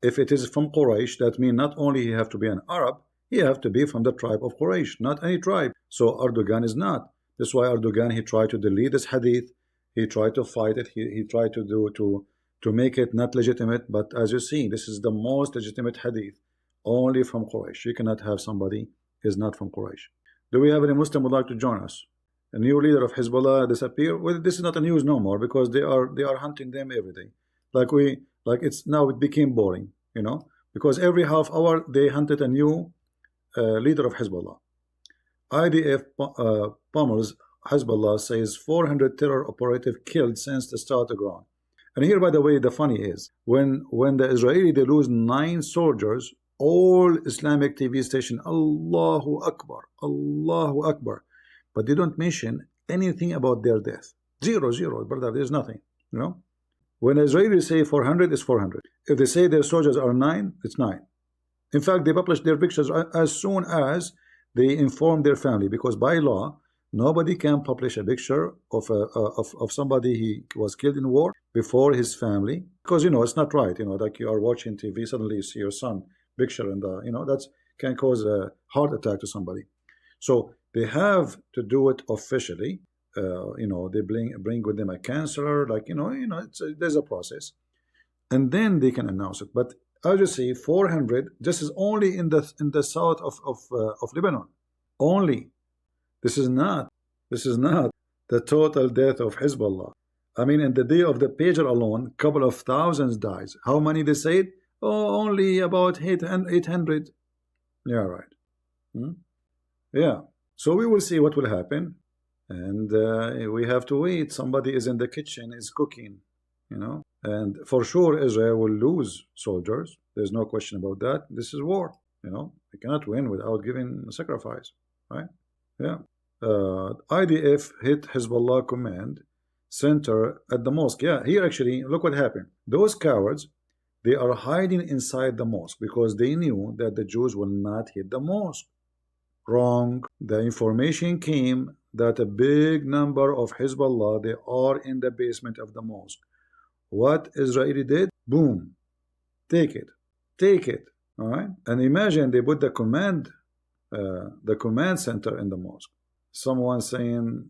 if it is from Quraysh, that means not only he have to be an Arab, he have to be from the tribe of Quraysh, not any tribe. So Erdogan is not. That's why Erdogan he tried to delete this hadith. He tried to fight it. He tried to make it not legitimate. But as you see, this is the most legitimate hadith, only from Quraysh. You cannot have somebody who is not from Quraysh. Do we have any Muslim who would like to join us? A new leader of Hezbollah disappear? Well, this is not a news no more, because they are hunting them every day. Like it's now it became boring, you know, because every half hour they hunted a new leader of Hezbollah. IDF pummels Hezbollah, says 400 terror operative killed since the start of ground. And here, by the way, the funny is when the Israeli they lose 9 soldiers, all Islamic TV station Allahu Akbar, Allahu Akbar, but they don't mention anything about their death. Zero, brother. There's nothing. You know, when the Israelis say 400, it's 400. If they say their soldiers are 9, it's 9. In fact, they publish their pictures as soon as they inform their family, because by law Nobody can publish a picture of somebody he was killed in war before his family, because it's not right. Like you are watching TV, suddenly you see your son picture, and that's can cause a heart attack to somebody. So they have to do it officially. They bring with them a counselor, like there's a process, and then they can announce it. But as you see, 400. This is only in the south of Lebanon. Only. This is not the total death of Hezbollah. I mean, in the day of the pager alone, couple of thousands dies. How many they said? Oh, only about 800. Yeah, right. Yeah. So we will see what will happen, and we have to wait. Somebody is in the kitchen, is cooking, and for sure Israel will lose soldiers. There's no question about that. This is war. They cannot win without giving a sacrifice, right? Yeah. IDF hit Hezbollah command center at the mosque. Yeah, here actually, look what happened. Those cowards, they are hiding inside the mosque because they knew that the Jews will not hit the mosque. Wrong. The information came that a big number of Hezbollah, they are in the basement of the mosque. What Israeli did? Boom. Take it. Take it. All right. And imagine they put the command center in the mosque. Someone saying,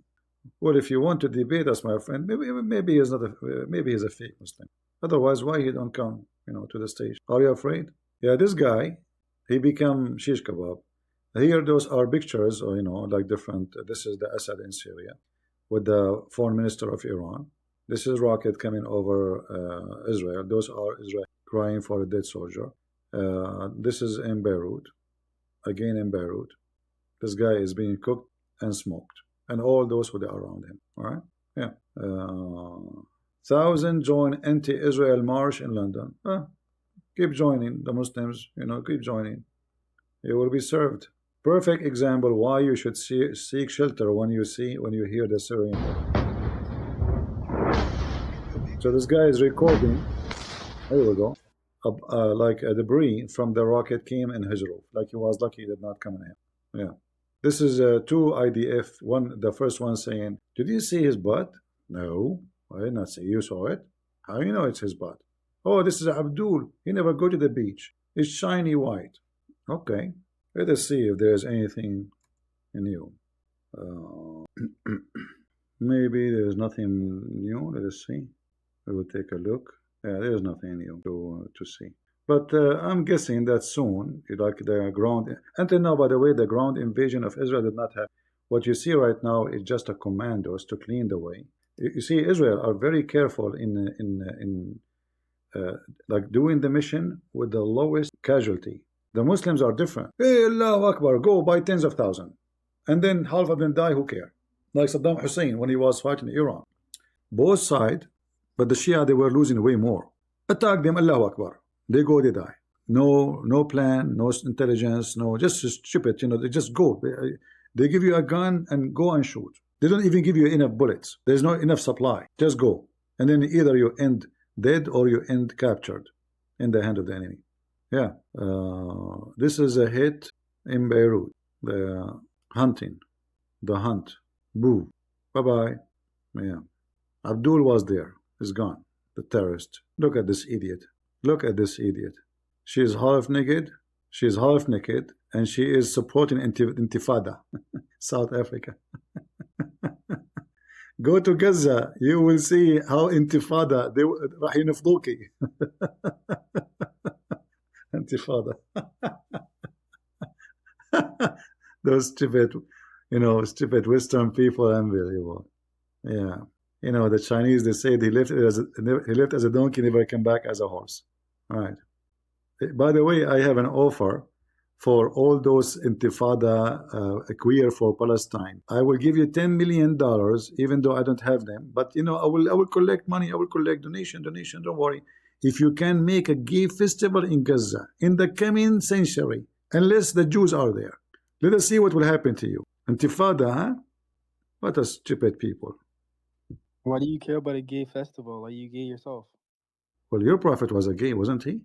well, if you want to debate us, my friend, maybe he's not maybe he's a fake Muslim. Otherwise, why he don't come to the stage? Are you afraid? Yeah, this guy, he become shish kebab. Here those are pictures, like different. This is the Assad in Syria with the foreign minister of Iran. This is rocket coming over Israel. Those are Israel crying for a dead soldier. This is in Beirut. Again in Beirut. This guy is being cooked and smoked, and all those who are around him. All right. Yeah. 1,000 join anti-Israel march in London. Keep joining the Muslims. Keep joining. You will be served. Perfect example why you should seek shelter when you hear the Syrian. So this guy is recording. There we go. Like a debris from the rocket came in his roof. Like he was lucky it did not come in him. Yeah. This is two IDF. The first one saying, "Did you see his butt?" No, I did not say. You saw it. How you know it's his butt? Oh, this is Abdul. He never go to the beach. It's shiny white. Okay. Let us see if there's anything new. Maybe there's nothing new. Let us see. We will take a look. Yeah, there's nothing new to see. But I'm guessing that soon, like the ground, until now, by the way, the ground invasion of Israel did not happen. What you see right now is just a commandos to clean the way. You see, Israel are very careful in like doing the mission with the lowest casualty. The Muslims are different. Hey, Allahu Akbar, go by tens of thousands. And then half of them die, who care? Like Saddam Hussein when he was fighting Iran. Both sides, but the Shia, they were losing way more. Attack them, Allahu Akbar. They go, they die. No plan, no intelligence, no, just stupid, they just go. They give you a gun and go and shoot. They don't even give you enough bullets. There's not enough supply. Just go. And then either you end dead or you end captured in the hand of the enemy. Yeah. This is a hit in Beirut. The hunting. The hunt. Boo. Bye-bye. Yeah. Abdul was there. He's gone. The terrorist. Look at this idiot. Look at this idiot. She is half naked. She is half naked, and she is supporting Intifada, South Africa. Go to Gaza. You will see how Intifada. They راح ينفضوكي. Intifada. Those stupid, stupid Western people, unbelievable. Yeah. The Chinese, they say he left as a donkey, never came back as a horse. All right. By the way, I have an offer for all those Intifada queer for Palestine. I will give you $10 million, even though I don't have them. But I will collect money. I will collect donation. Don't worry. If you can make a gay festival in Gaza in the coming century, unless the Jews are there, let us see what will happen to you. Intifada, huh? What a stupid people. Why do you care about a gay festival? Are you gay yourself? Well, your prophet was a gay, wasn't he?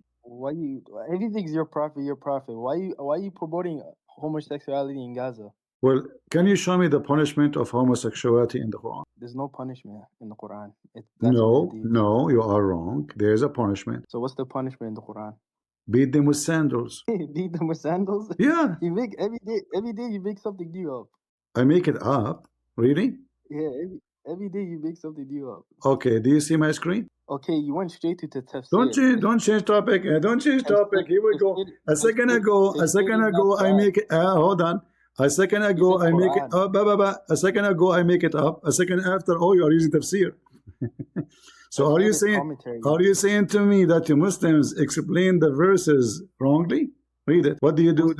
Everything's your prophet, your prophet. Why are you promoting homosexuality in Gaza? Well, can you show me the punishment of homosexuality in the Quran? There's no punishment in the Quran. No, you are wrong. There's a punishment. So what's the punishment in the Quran? Beat them with sandals. Beat them with sandals? Yeah. You make every day you make something new up. I make it up. Really? Yeah, every day you make something new up. Okay, do you see my screen? Okay, you went straight to tafsir. Don't change topic. Don't change topic. Here we go. A second ago, I make it. Hold on. A second ago, I make it up. A second ago, I make it up. A second after, oh, you are using tafsir. So are you saying to me that you Muslims explain the verses wrongly? Read it. What do you do?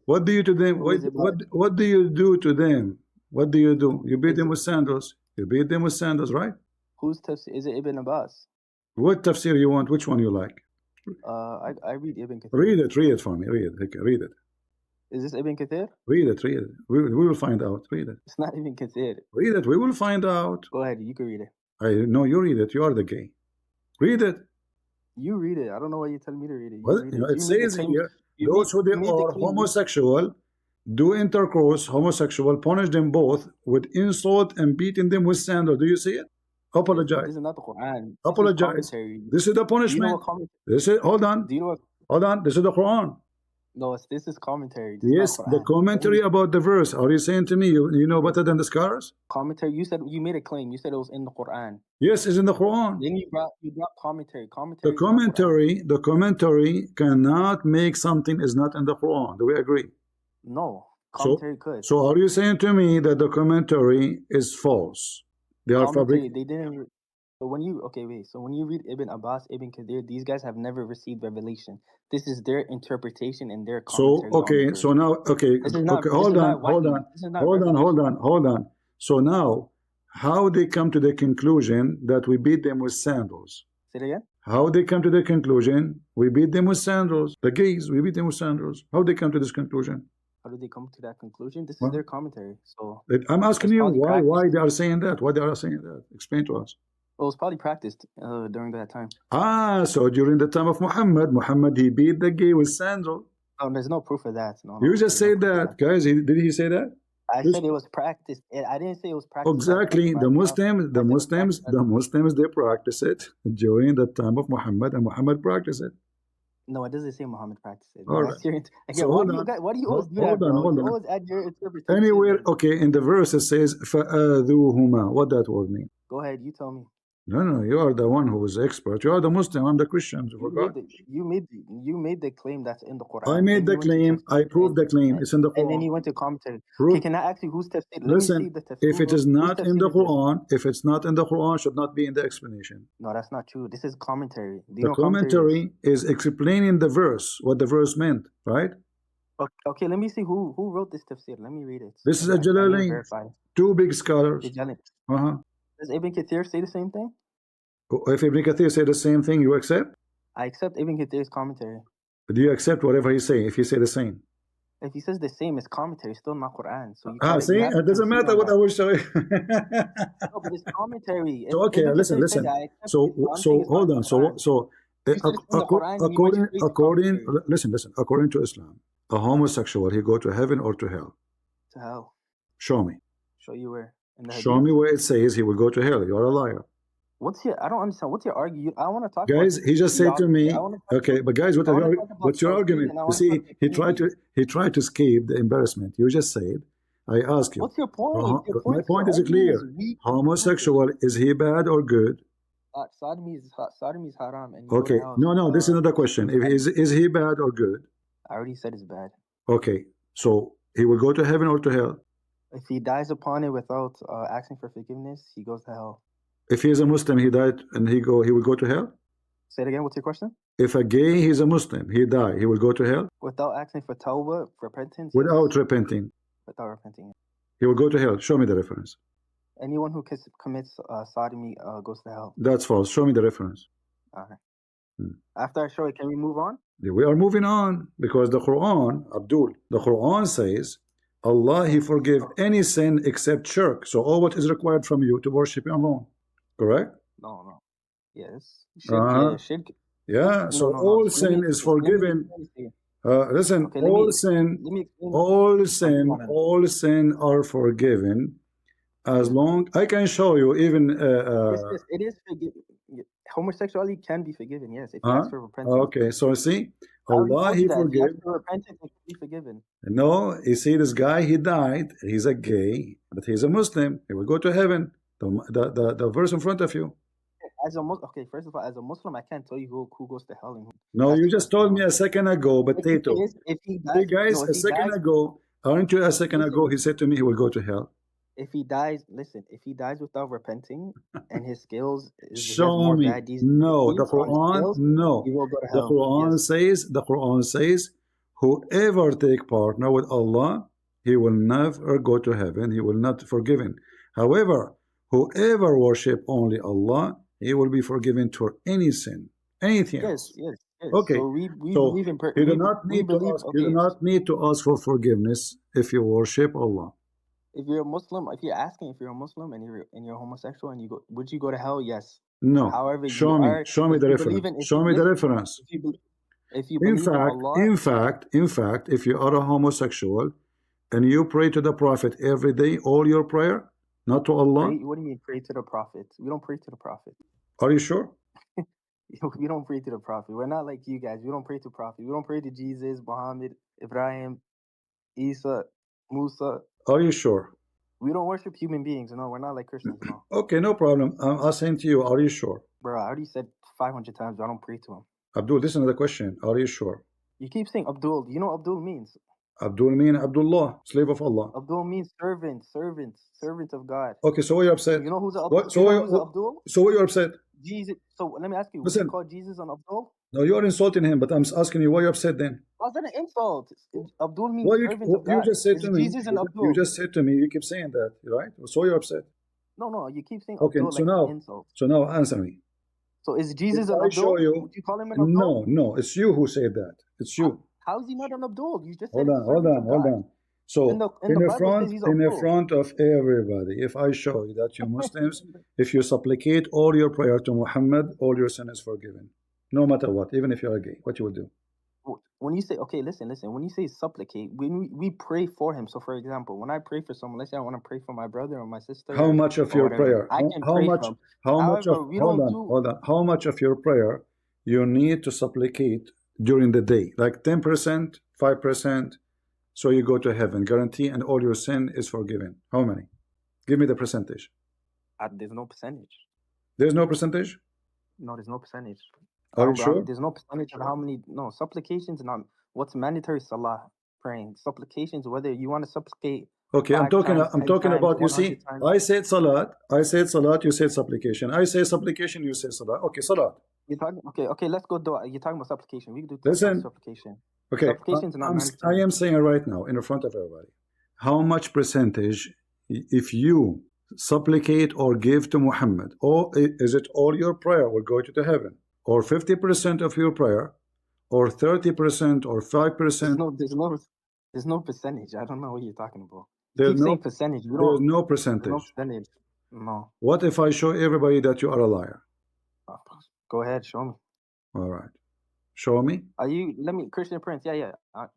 What do you to them? What do you do to them? What do you do? You beat them with sandals. You beat them with sandals, right? Whose tafsir? Is it Ibn Abbas? What tafsir you want? Which one you like? I read Ibn Kathir. Read it for me. Read it. Okay, read it. Is this Ibn Kathir? Read it. We will find out. Read it. It's not Ibn Kathir. Read it. We will find out. Go ahead. You can read it. No, you read it. You are the gay. Read it. You read it. I don't know why you're telling me to read it. Well, it says here, those who are homosexual, do intercourse, homosexual, punish them both with insult and beating them with sandals. Do you see it? Apologize. This is not the Quran. Apologize. This is the punishment. Hold on. Hold on. This is the Quran. No, this is commentary. Yes, the commentary about the verse. Are you saying to me you know better than the scholars? Commentary. You said you made a claim. You said it was in the Quran. Yes, it's in the Quran. Then you brought commentary. The commentary cannot make something is not in the Quran. Do we agree? No, commentary could. So are you saying to me that the commentary is false? They are fabricated. They didn't. So when you So when you read Ibn Abbas, Ibn Kathir, these guys have never received revelation. This is their interpretation and their commentary. So now, hold on. So now, how they come to the conclusion that we beat them with sandals? Say it again. How they come to the conclusion we beat them with sandals? The gays, we beat them with sandals. How they come to this conclusion? How do they come to that conclusion? This is their commentary. So I'm asking you why they are saying that. Why they are saying that? Explain to us. Well, it was probably practiced during that time. So during the time of Muhammad, he beat the gay with sandals. Oh, there's no proof of that. No, you just said that, guys. Did he say that? I said it was practiced. I didn't say it was practiced. Exactly. The Muslims, they practice it during the time of Muhammad, and Muhammad practiced it. No, it doesn't say Muhammad practiced it. All right. Again, why do you always do that, bro? You always add your interpretation. Anywhere, in the verse it says فَآذُوهُمَا. What that word mean? Go ahead, you tell me. No, you are the one who is expert. You are the Muslim. I'm the Christian. You made the claim that's in the Quran. I made the claim. I proved the claim. It's in the Quran. And then you went to commentary. Okay, can I ask you who's tafsir? Listen, if it is not in the Quran, should not be in the explanation. No, that's not true. This is commentary. The commentary is explaining the verse, what the verse meant, right? Okay, let me see who wrote this tafsir. Let me read it. This is a Jalalain. Two big scholars. Does Ibn Kathir say the same thing? If Ibn Kathir say the same thing, you accept? I accept Ibn Kathir's commentary. Do you accept whatever he say if he say the same? If he says the same, it's commentary, still not Quran. So see, it doesn't matter what I will show you. No, but it's commentary. So okay, listen. So hold on. According to Islam, a homosexual, he go to heaven or to hell? To hell. Show me. Show you where? Show me where it says he will go to hell. You are a liar. I don't understand. What's your argument? I want to talk. Guys, he just said to me, okay, but guys, what's your argument? You see, he tried to escape the embarrassment. You just said, I ask you. What's your point? My point is clear. Homosexual, is he bad or good? Sodomy is haram. Okay, no, this is another question. Is he bad or good? I already said it's bad. Okay, so he will go to heaven or to hell? If he dies upon it without asking for forgiveness, he goes to hell. If he is a Muslim, he died and he will go to hell? Say it again. What's your question? If a gay, he's a Muslim, he died, he will go to hell? Without asking for tawbah, repentance? Without repenting? Without repenting. He will go to hell. Show me the reference. Anyone who commits sodomy goes to hell. That's false. Show me the reference. All right. After I show it, can we move on? We are moving on because the Quran, the Quran says, Allah, He forgive any sin except shirk. So all what is required from you to worship Him alone. Correct? No. Yes. Shirk. Yeah. So all sin is forgiven. Listen, Okay, all sin, let me explain. all sin are forgiven as long. I can show you even. Yes, it is forgiven. Homosexuality can be forgiven, yes, if you ask for repentance. Okay, so see, I already Allah, told He you that. If you ask forgive. for repentance, it can be forgiven. No, you see, this guy, he died. He's a gay, but he's a Muslim. He will go to heaven. The verse in front of you. As a Muslim, okay, first of all, as a Muslim, I can't tell you who goes to hell and who. No, That's you the just first thing I told me want a to say. second ago, but Tato. If he dies, See, guys, no, if a he second dies, ago, aren't you a second listen, ago, he said to me he will go to hell. if he dies, listen, if he dies without repenting and his skills, he has Show more me. bad deeds No, the on his Quran, scales, no. he will go to The hell. Quran says, whoever take partner with Allah, he will never go to heaven. He will not forgiven. However, whoever worship only Allah, he will be forgiven for any sin, anything else. Yes. Okay. So we So believe in you do not we need to believe ask. You do okay. not need to ask for forgiveness if you worship Allah. If you're a Muslim, if you're asking if you're a Muslim and you're homosexual and you go, would you go to hell? Yes. No. However, Show you me. are. Show me If the you reference. believe in, if Show you me the listen, reference. if you believe in Allah, In fact, if you are a homosexual and you pray to the Prophet every day, all your prayer, not to Allah. pray, what do you mean pray to the Prophet? We don't pray to the Prophet. Are you sure? We don't pray to the Prophet. We're not like you guys. We don't pray to Prophet. We don't pray to Jesus, Muhammad, Ibrahim, Isa, Musa. Are you sure? We don't worship human beings. No, we're not like Christians. No. Okay, no problem. I'm asking to you, are you sure? Bro, I already said 500 times I don't pray to him. Abdul, listen to the question. Are you sure? You keep saying Abdul. You know what Abdul means? Abdul means Abdullah, slave of Allah. Abdul means servant of God. Okay, so why you're upset? You know who's What? you know who's Abdul? So why you're upset? Jesus. So let me ask you, Listen. would you call Jesus an Abdul? No, you're insulting him, but I'm asking you why you're upset then. How's that an insult? Abdul means Well, servant of God. you just said Is to me. Jesus an Abdul? You just said to me. You keep saying that, right? So you're upset. No, you keep saying Okay, Abdul so like now, an insult. so now answer me. So is Jesus If an I Abdul? show you, Would you call him an Abdul? no, it's you who said that. It's you. How is he not an Abdul? You just said Hold on. So in the Bible says he's in the Abdul. front of everybody, if I show you that you Muslims, if you supplicate all your prayer to Muhammad, all your sin is forgiven, no matter what, even if you're gay. What you will do? When you say, okay, listen, when you say supplicate, when we pray for him. So for example, when I pray for someone, let's say I want to pray for my brother or my sister. How much of your prayer? I can pray for him. Hold on. How much of your prayer you need to supplicate during the day? Like 10%, 5%, so you go to heaven, guarantee, and all your sin is forgiven. How many? Give me the percentage. There's no percentage. There's no percentage? No, there's no percentage. Are you sure? There's no percentage of how many. No, supplications. Not what's mandatory. Salah, praying, supplications. Whether you want to supplicate. Okay, I'm talking about. You see, times. I said salat. You said supplication. I say supplication. You say salat. Okay, salat. You're talking. Okay. Let's go do. You're talking about supplication. We can do Listen. supplication. Okay, supplications not mandatory. I am saying right now in front of everybody, how much percentage, if you supplicate or give to Muhammad, or is it all your prayer will go to the heaven, or 50% of your prayer, or 30%, or 5%? There's no percentage. I don't know what you're talking about. There's no percentage. There's no percentage. There's no percentage. No. What if I show everybody that you are a liar? Go ahead, show me. All right. Show me. Let me, Christian Prince. Yeah.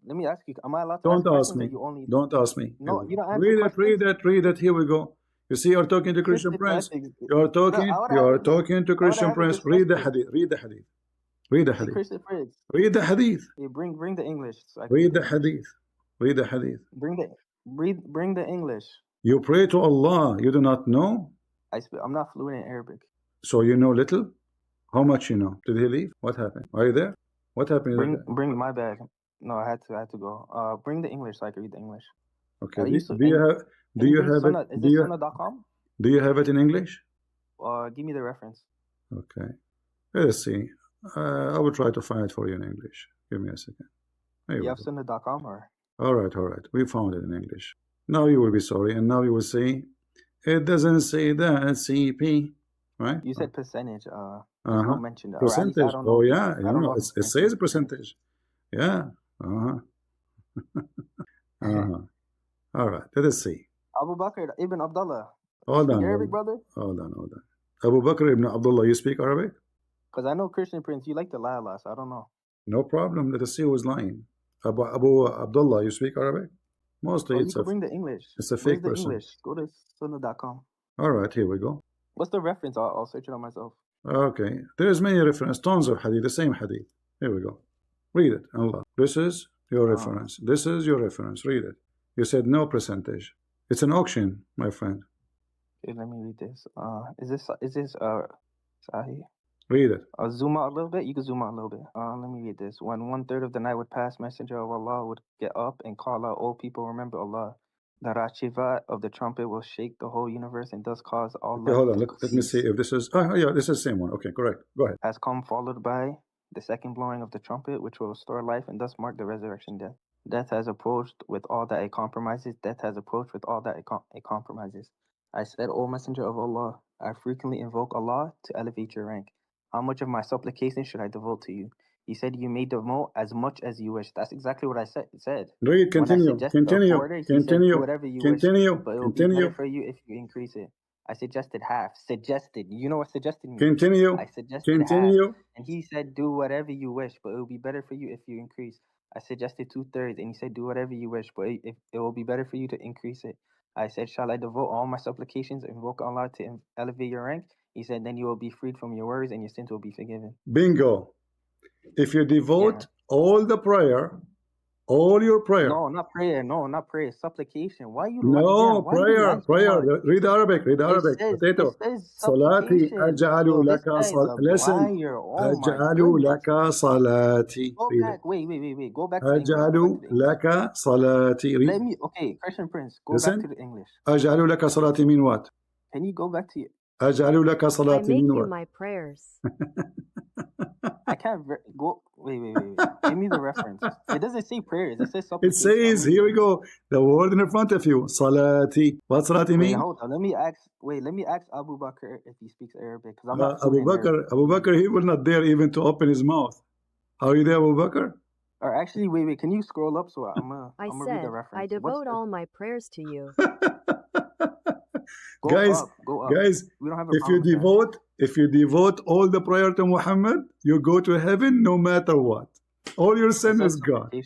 Let me ask you. Am I allowed to Don't ask me. Don't ask me. No, you don't answer Read it. Here we go. You see, you're talking to Christian Prince. You are talking to Christian Prince. Read the hadith. Read the hadith. Christian Prince. Read the hadith. Hey, bring the English. Read the hadith. Read the hadith. Bring the English. You pray to Allah. You do not know. I'm not fluent in Arabic. So you know little. How much you know? Did he leave? What happened? Are you there? What happened? Bring my bag. No, I had to go. Bring the English so I can read the English. Okay. Do you have it? Is this sunnah.com? Do you have it in English? Give me the reference. Okay. Let's see. I will try to find it for you in English. Give me a second. You have sunnah.com or? All right. We found it in English. Now you will be sorry, and now you will say, it doesn't say that CP, right? You said percentage. Not mentioned. Percentage. Oh yeah, you know, it says percentage. Yeah. All right. Let us see. Abu Bakr ibn Abdullah. Hold on. Arabic, brother? Hold on. Abu Bakr ibn Abdullah, you speak Arabic? Because I know Christian Prince, you like to lie a lot, so I don't know. No problem. Let us see who's lying. Abu Abdullah, you speak Arabic? Mostly you can bring the English. It's a Where's fake the person. English? Go to sunnah.com. All right, here we go. What's the reference? I'll search it on myself. Okay, there's many references, tons of hadith, the same hadith. Here we go. Read it, Allah. This is your reference. This is your reference. Read it. You said no percentage. It's an auction, my friend. Okay, let me read this. Is this Sahih? Read it. Zoom out a little bit. You can zoom out a little bit. Let me read this. When 1/3 of the night would pass, Messenger of Allah would get up and call out, "O people, remember Allah. The Rachivat of the trumpet will shake the whole universe and thus cause all life hold on. to Let me see if this is. Oh, yeah, this is the same one. Okay, correct. Go ahead. Has come, followed by the second blowing of the trumpet, which will restore life and thus mark the resurrection death. Death has approached with all that it compromises. Death has approached with all that it compromises. I said, O Messenger of Allah, I frequently invoke Allah to elevate your rank. How much of my supplication should I devote to you? He said, you may devote as much as you wish. That's exactly what I said. Read, continue, continue, continue, whatever you continue, wish, but it will be better for you if you increase it. I suggested half. Suggested. You know what suggested means? Continue. I suggested continue. Half. And he said, do whatever you wish, but it will be better for you if you increase. I suggested 2/3, and he said, do whatever you wish, but it will be better for you to increase it. I said, shall I devote all my supplications and invoke Allah to elevate your rank? He said, then you will be freed from your worries and your sins will be forgiven. Bingo. If you devote all the prayer, all your prayer. No, not prayer. No, not prayer. Supplication. Why you? No, prayer. Read Arabic. Read Arabic. Potato. Salati aj'alu laka salati. Listen. Aj'alu laka salati. Go back. Wait. Go back to Aj'alu laka salati. Let me. Okay, Christian Prince. Go back to the English. Aj'alu laka salati mean what? Can you go back to it? Aj'alu laka salati mean what? I make you my prayers. I can't go. Wait. Give me the reference. It doesn't say prayers. It says supplication. It says, here we go, the word in front of you, salati. What salati mean? Wait, hold on. Let me ask Abu Bakr if he speaks Arabic. Because I'm not Abu Bakr, he will not dare even to open his mouth. Are you there, Abu Bakr? Or actually, wait. Can you scroll up so I'm gonna read the reference? I devote all my prayers to you. Guys, we don't have if you devote all the prayer to Muhammad, you go to heaven no matter what. All your sin is gone. It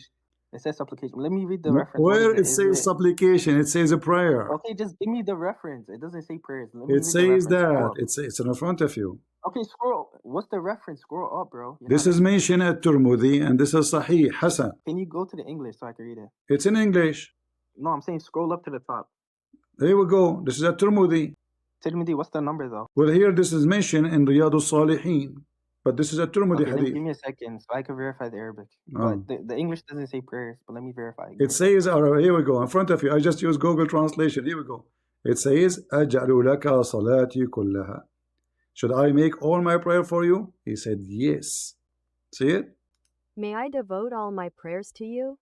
says supplication. Let me read the reference. Where it says supplication, it says a prayer. Okay, just give me the reference. It doesn't say prayers. It says that. It's in front of you. Okay, scroll. What's the reference? Scroll up, bro. This is mentioned at Tirmidhi, and this is Sahih, Hasan. Can you go to the English so I can read it? It's in English. No, I'm saying scroll up to the top. There we go. This is at Tirmidhi. Tirmidhi, what's the number though? Well, here this is mentioned in Riyadh al-Salihin, but this is a Tirmidhi hadith. Give me a second so I can verify the Arabic. But the English doesn't say prayers, but let me verify. It says, here we go, in front of you. I just use Google Translation. Here we go. It says, أَجْعَلُ لَكَ صَلَاتِي كُلَّهَا. Should I make all my prayer for you? He said, yes. See it? May I devote all my prayers to you?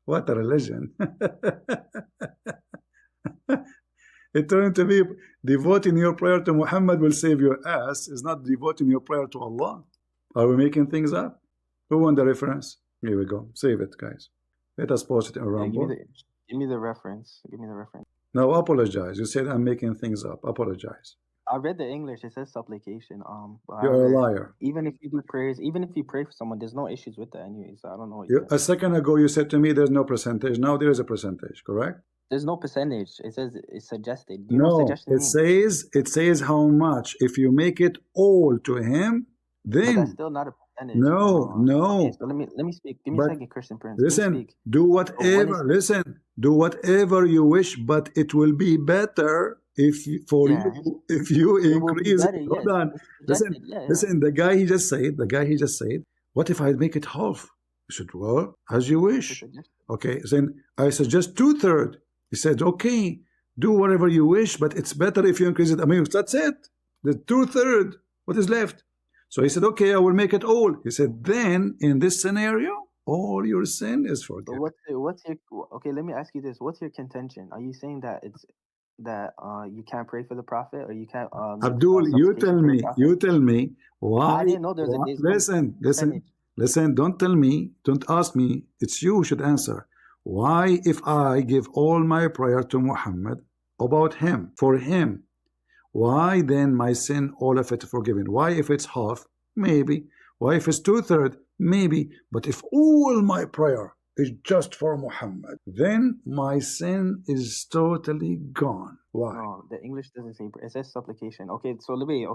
What a religion. It turned to be devoting your prayer to Muhammad will save your ass. Is not devoting your prayer to Allah. Are we making things up? Who won the reference? Here we go. Save it, guys. Let us post it in Rumble. Give me the reference. Now apologize. You said I'm making things up. Apologize. I read the English. It says supplication. You're a liar. Even if you do prayers, even if you pray for someone, there's no issues with that anyway. So I don't know. A second ago you said to me there's no percentage. Now there is a percentage. Correct? There's no percentage. It says it's suggested. It says how much. If you make it all to him, then but that's still not a percentage. No. Okay, so let me speak. Give me a second, Christian Prince. Listen, do whatever you wish, but it will be better if you increase it. Hold on. Listen, the guy he just said, what if I make it half? He said, well, as you wish. Okay, then I suggest 2/3. He said, okay, do whatever you wish, but it's better if you increase it. I mean, that's it. The 2/3. What is left? So he said, okay, I will make it all. He said, then in this scenario, all your sin is forgiven. Okay, let me ask you this. What's your contention? Are you saying that you can't pray for the Prophet, or you can't Abdul, you tell me why. I didn't know there's Listen, don't tell me, don't ask me, it's you who should answer. Why, if I give all my prayer to Muhammad about him, for him, why then my sin, all of it forgiven? Why if it's half? Maybe. Why if it's 2/3? maybe. But if all my prayer is just for Muhammad, then my sin is totally gone. Why? No, the English doesn't say it says supplication. Okay, so let me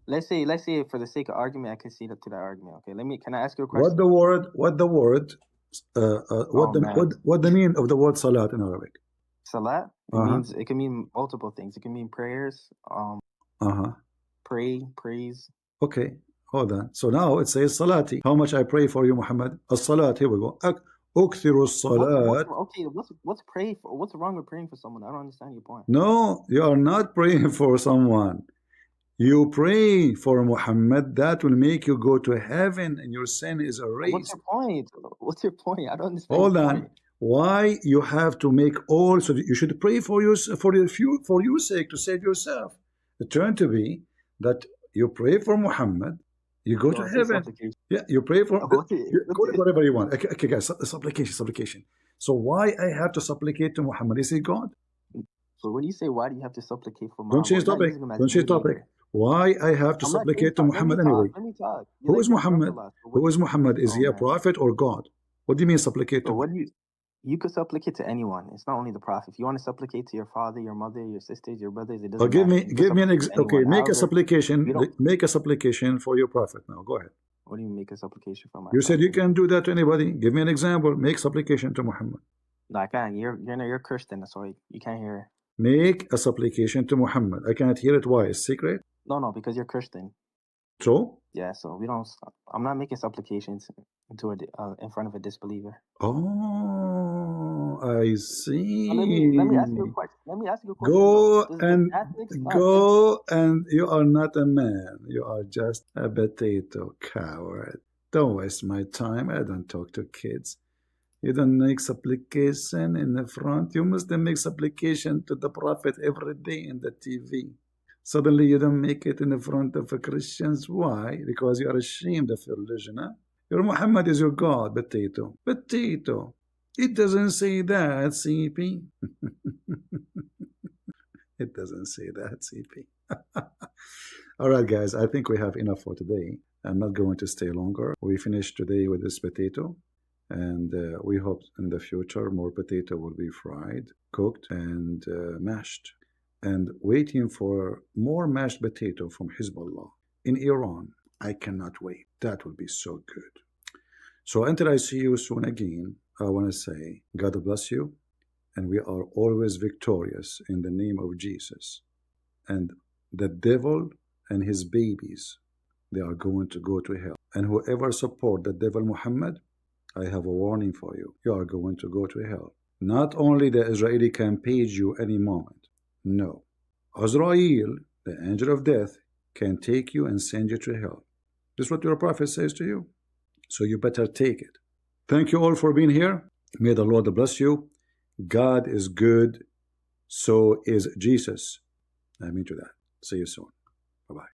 let's say for the sake of argument, I can see that to that argument. Okay, can I ask you a question? What the word what the meaning of the word salat in Arabic? Salat, it can mean multiple things. It can mean prayers, praise. Okay, hold on. So now it says salati. How much I pray for you, Muhammad? As-salat. Here we go. Ukthiru as-salat. Okay, what's pray for? What's wrong with praying for someone? I don't understand your point. No, you are not praying for someone. You pray for Muhammad. That will make you go to heaven, and your sin is erased. What's your point? What's your point? I don't understand. Hold on. Point. Why you have to make all? So you should pray for your sake to save yourself. It turned to be that you pray for Muhammad, you go to heaven. Yeah, you pray for call it whatever you want. Okay, guys, supplication. So why I have to supplicate to Muhammad? Is he God? So when you say why do you have to supplicate for Muhammad? Don't change topic. Don't change topic. Why I have to supplicate to Muhammad anyway? Let me talk. Who is Muhammad? Who is Muhammad? Is he a prophet or God? What do you mean supplicate to? What do you could supplicate to anyone. It's not only the prophet. If you want to supplicate to your father, your mother, your sisters, your brothers, it doesn't matter. Give me an example. Okay, make a supplication. Make a supplication for your prophet now. Go ahead. What do you make a supplication for my You said you can do that to anybody. Give me an example. Make supplication to Muhammad. No, I can't. You're Christian, so you can't hear. Make a supplication to Muhammad. I cannot hear it. Why? It's secret? No, because you're Christian. So? Yeah, so we don't. I'm not making supplications in front of a disbeliever. Oh, I see. Let me ask you a question. Go and you are not a man. You are just a potato coward. Don't waste my time. I don't talk to kids. You don't make supplication in the front. You must make supplication to the Prophet every day in the TV. Suddenly you don't make it in the front of Christians. Why? Because you are ashamed of your religion. Huh? Your Muhammad is your God, potato. Potato. It doesn't say that, CP. It doesn't say that, CP. All right, guys, I think we have enough for today. I'm not going to stay longer. We finished today with this potato. And we hope in the future more potato will be fried, cooked, and mashed. And waiting for more mashed potato from Hezbollah in Iran. I cannot wait. That will be so good. So until I see you soon again, I want to say God bless you. And we are always victorious in the name of Jesus. And the devil and his babies, they are going to go to hell. And whoever support the devil Muhammad, I have a warning for you. You are going to go to hell. Not only the Israeli can page you any moment. No. Azrael, the angel of death, can take you and send you to hell. This is what your prophet says to you. So you better take it. Thank you all for being here. May the Lord bless you. God is good. So is Jesus. I mean to that. See you soon. Bye-bye.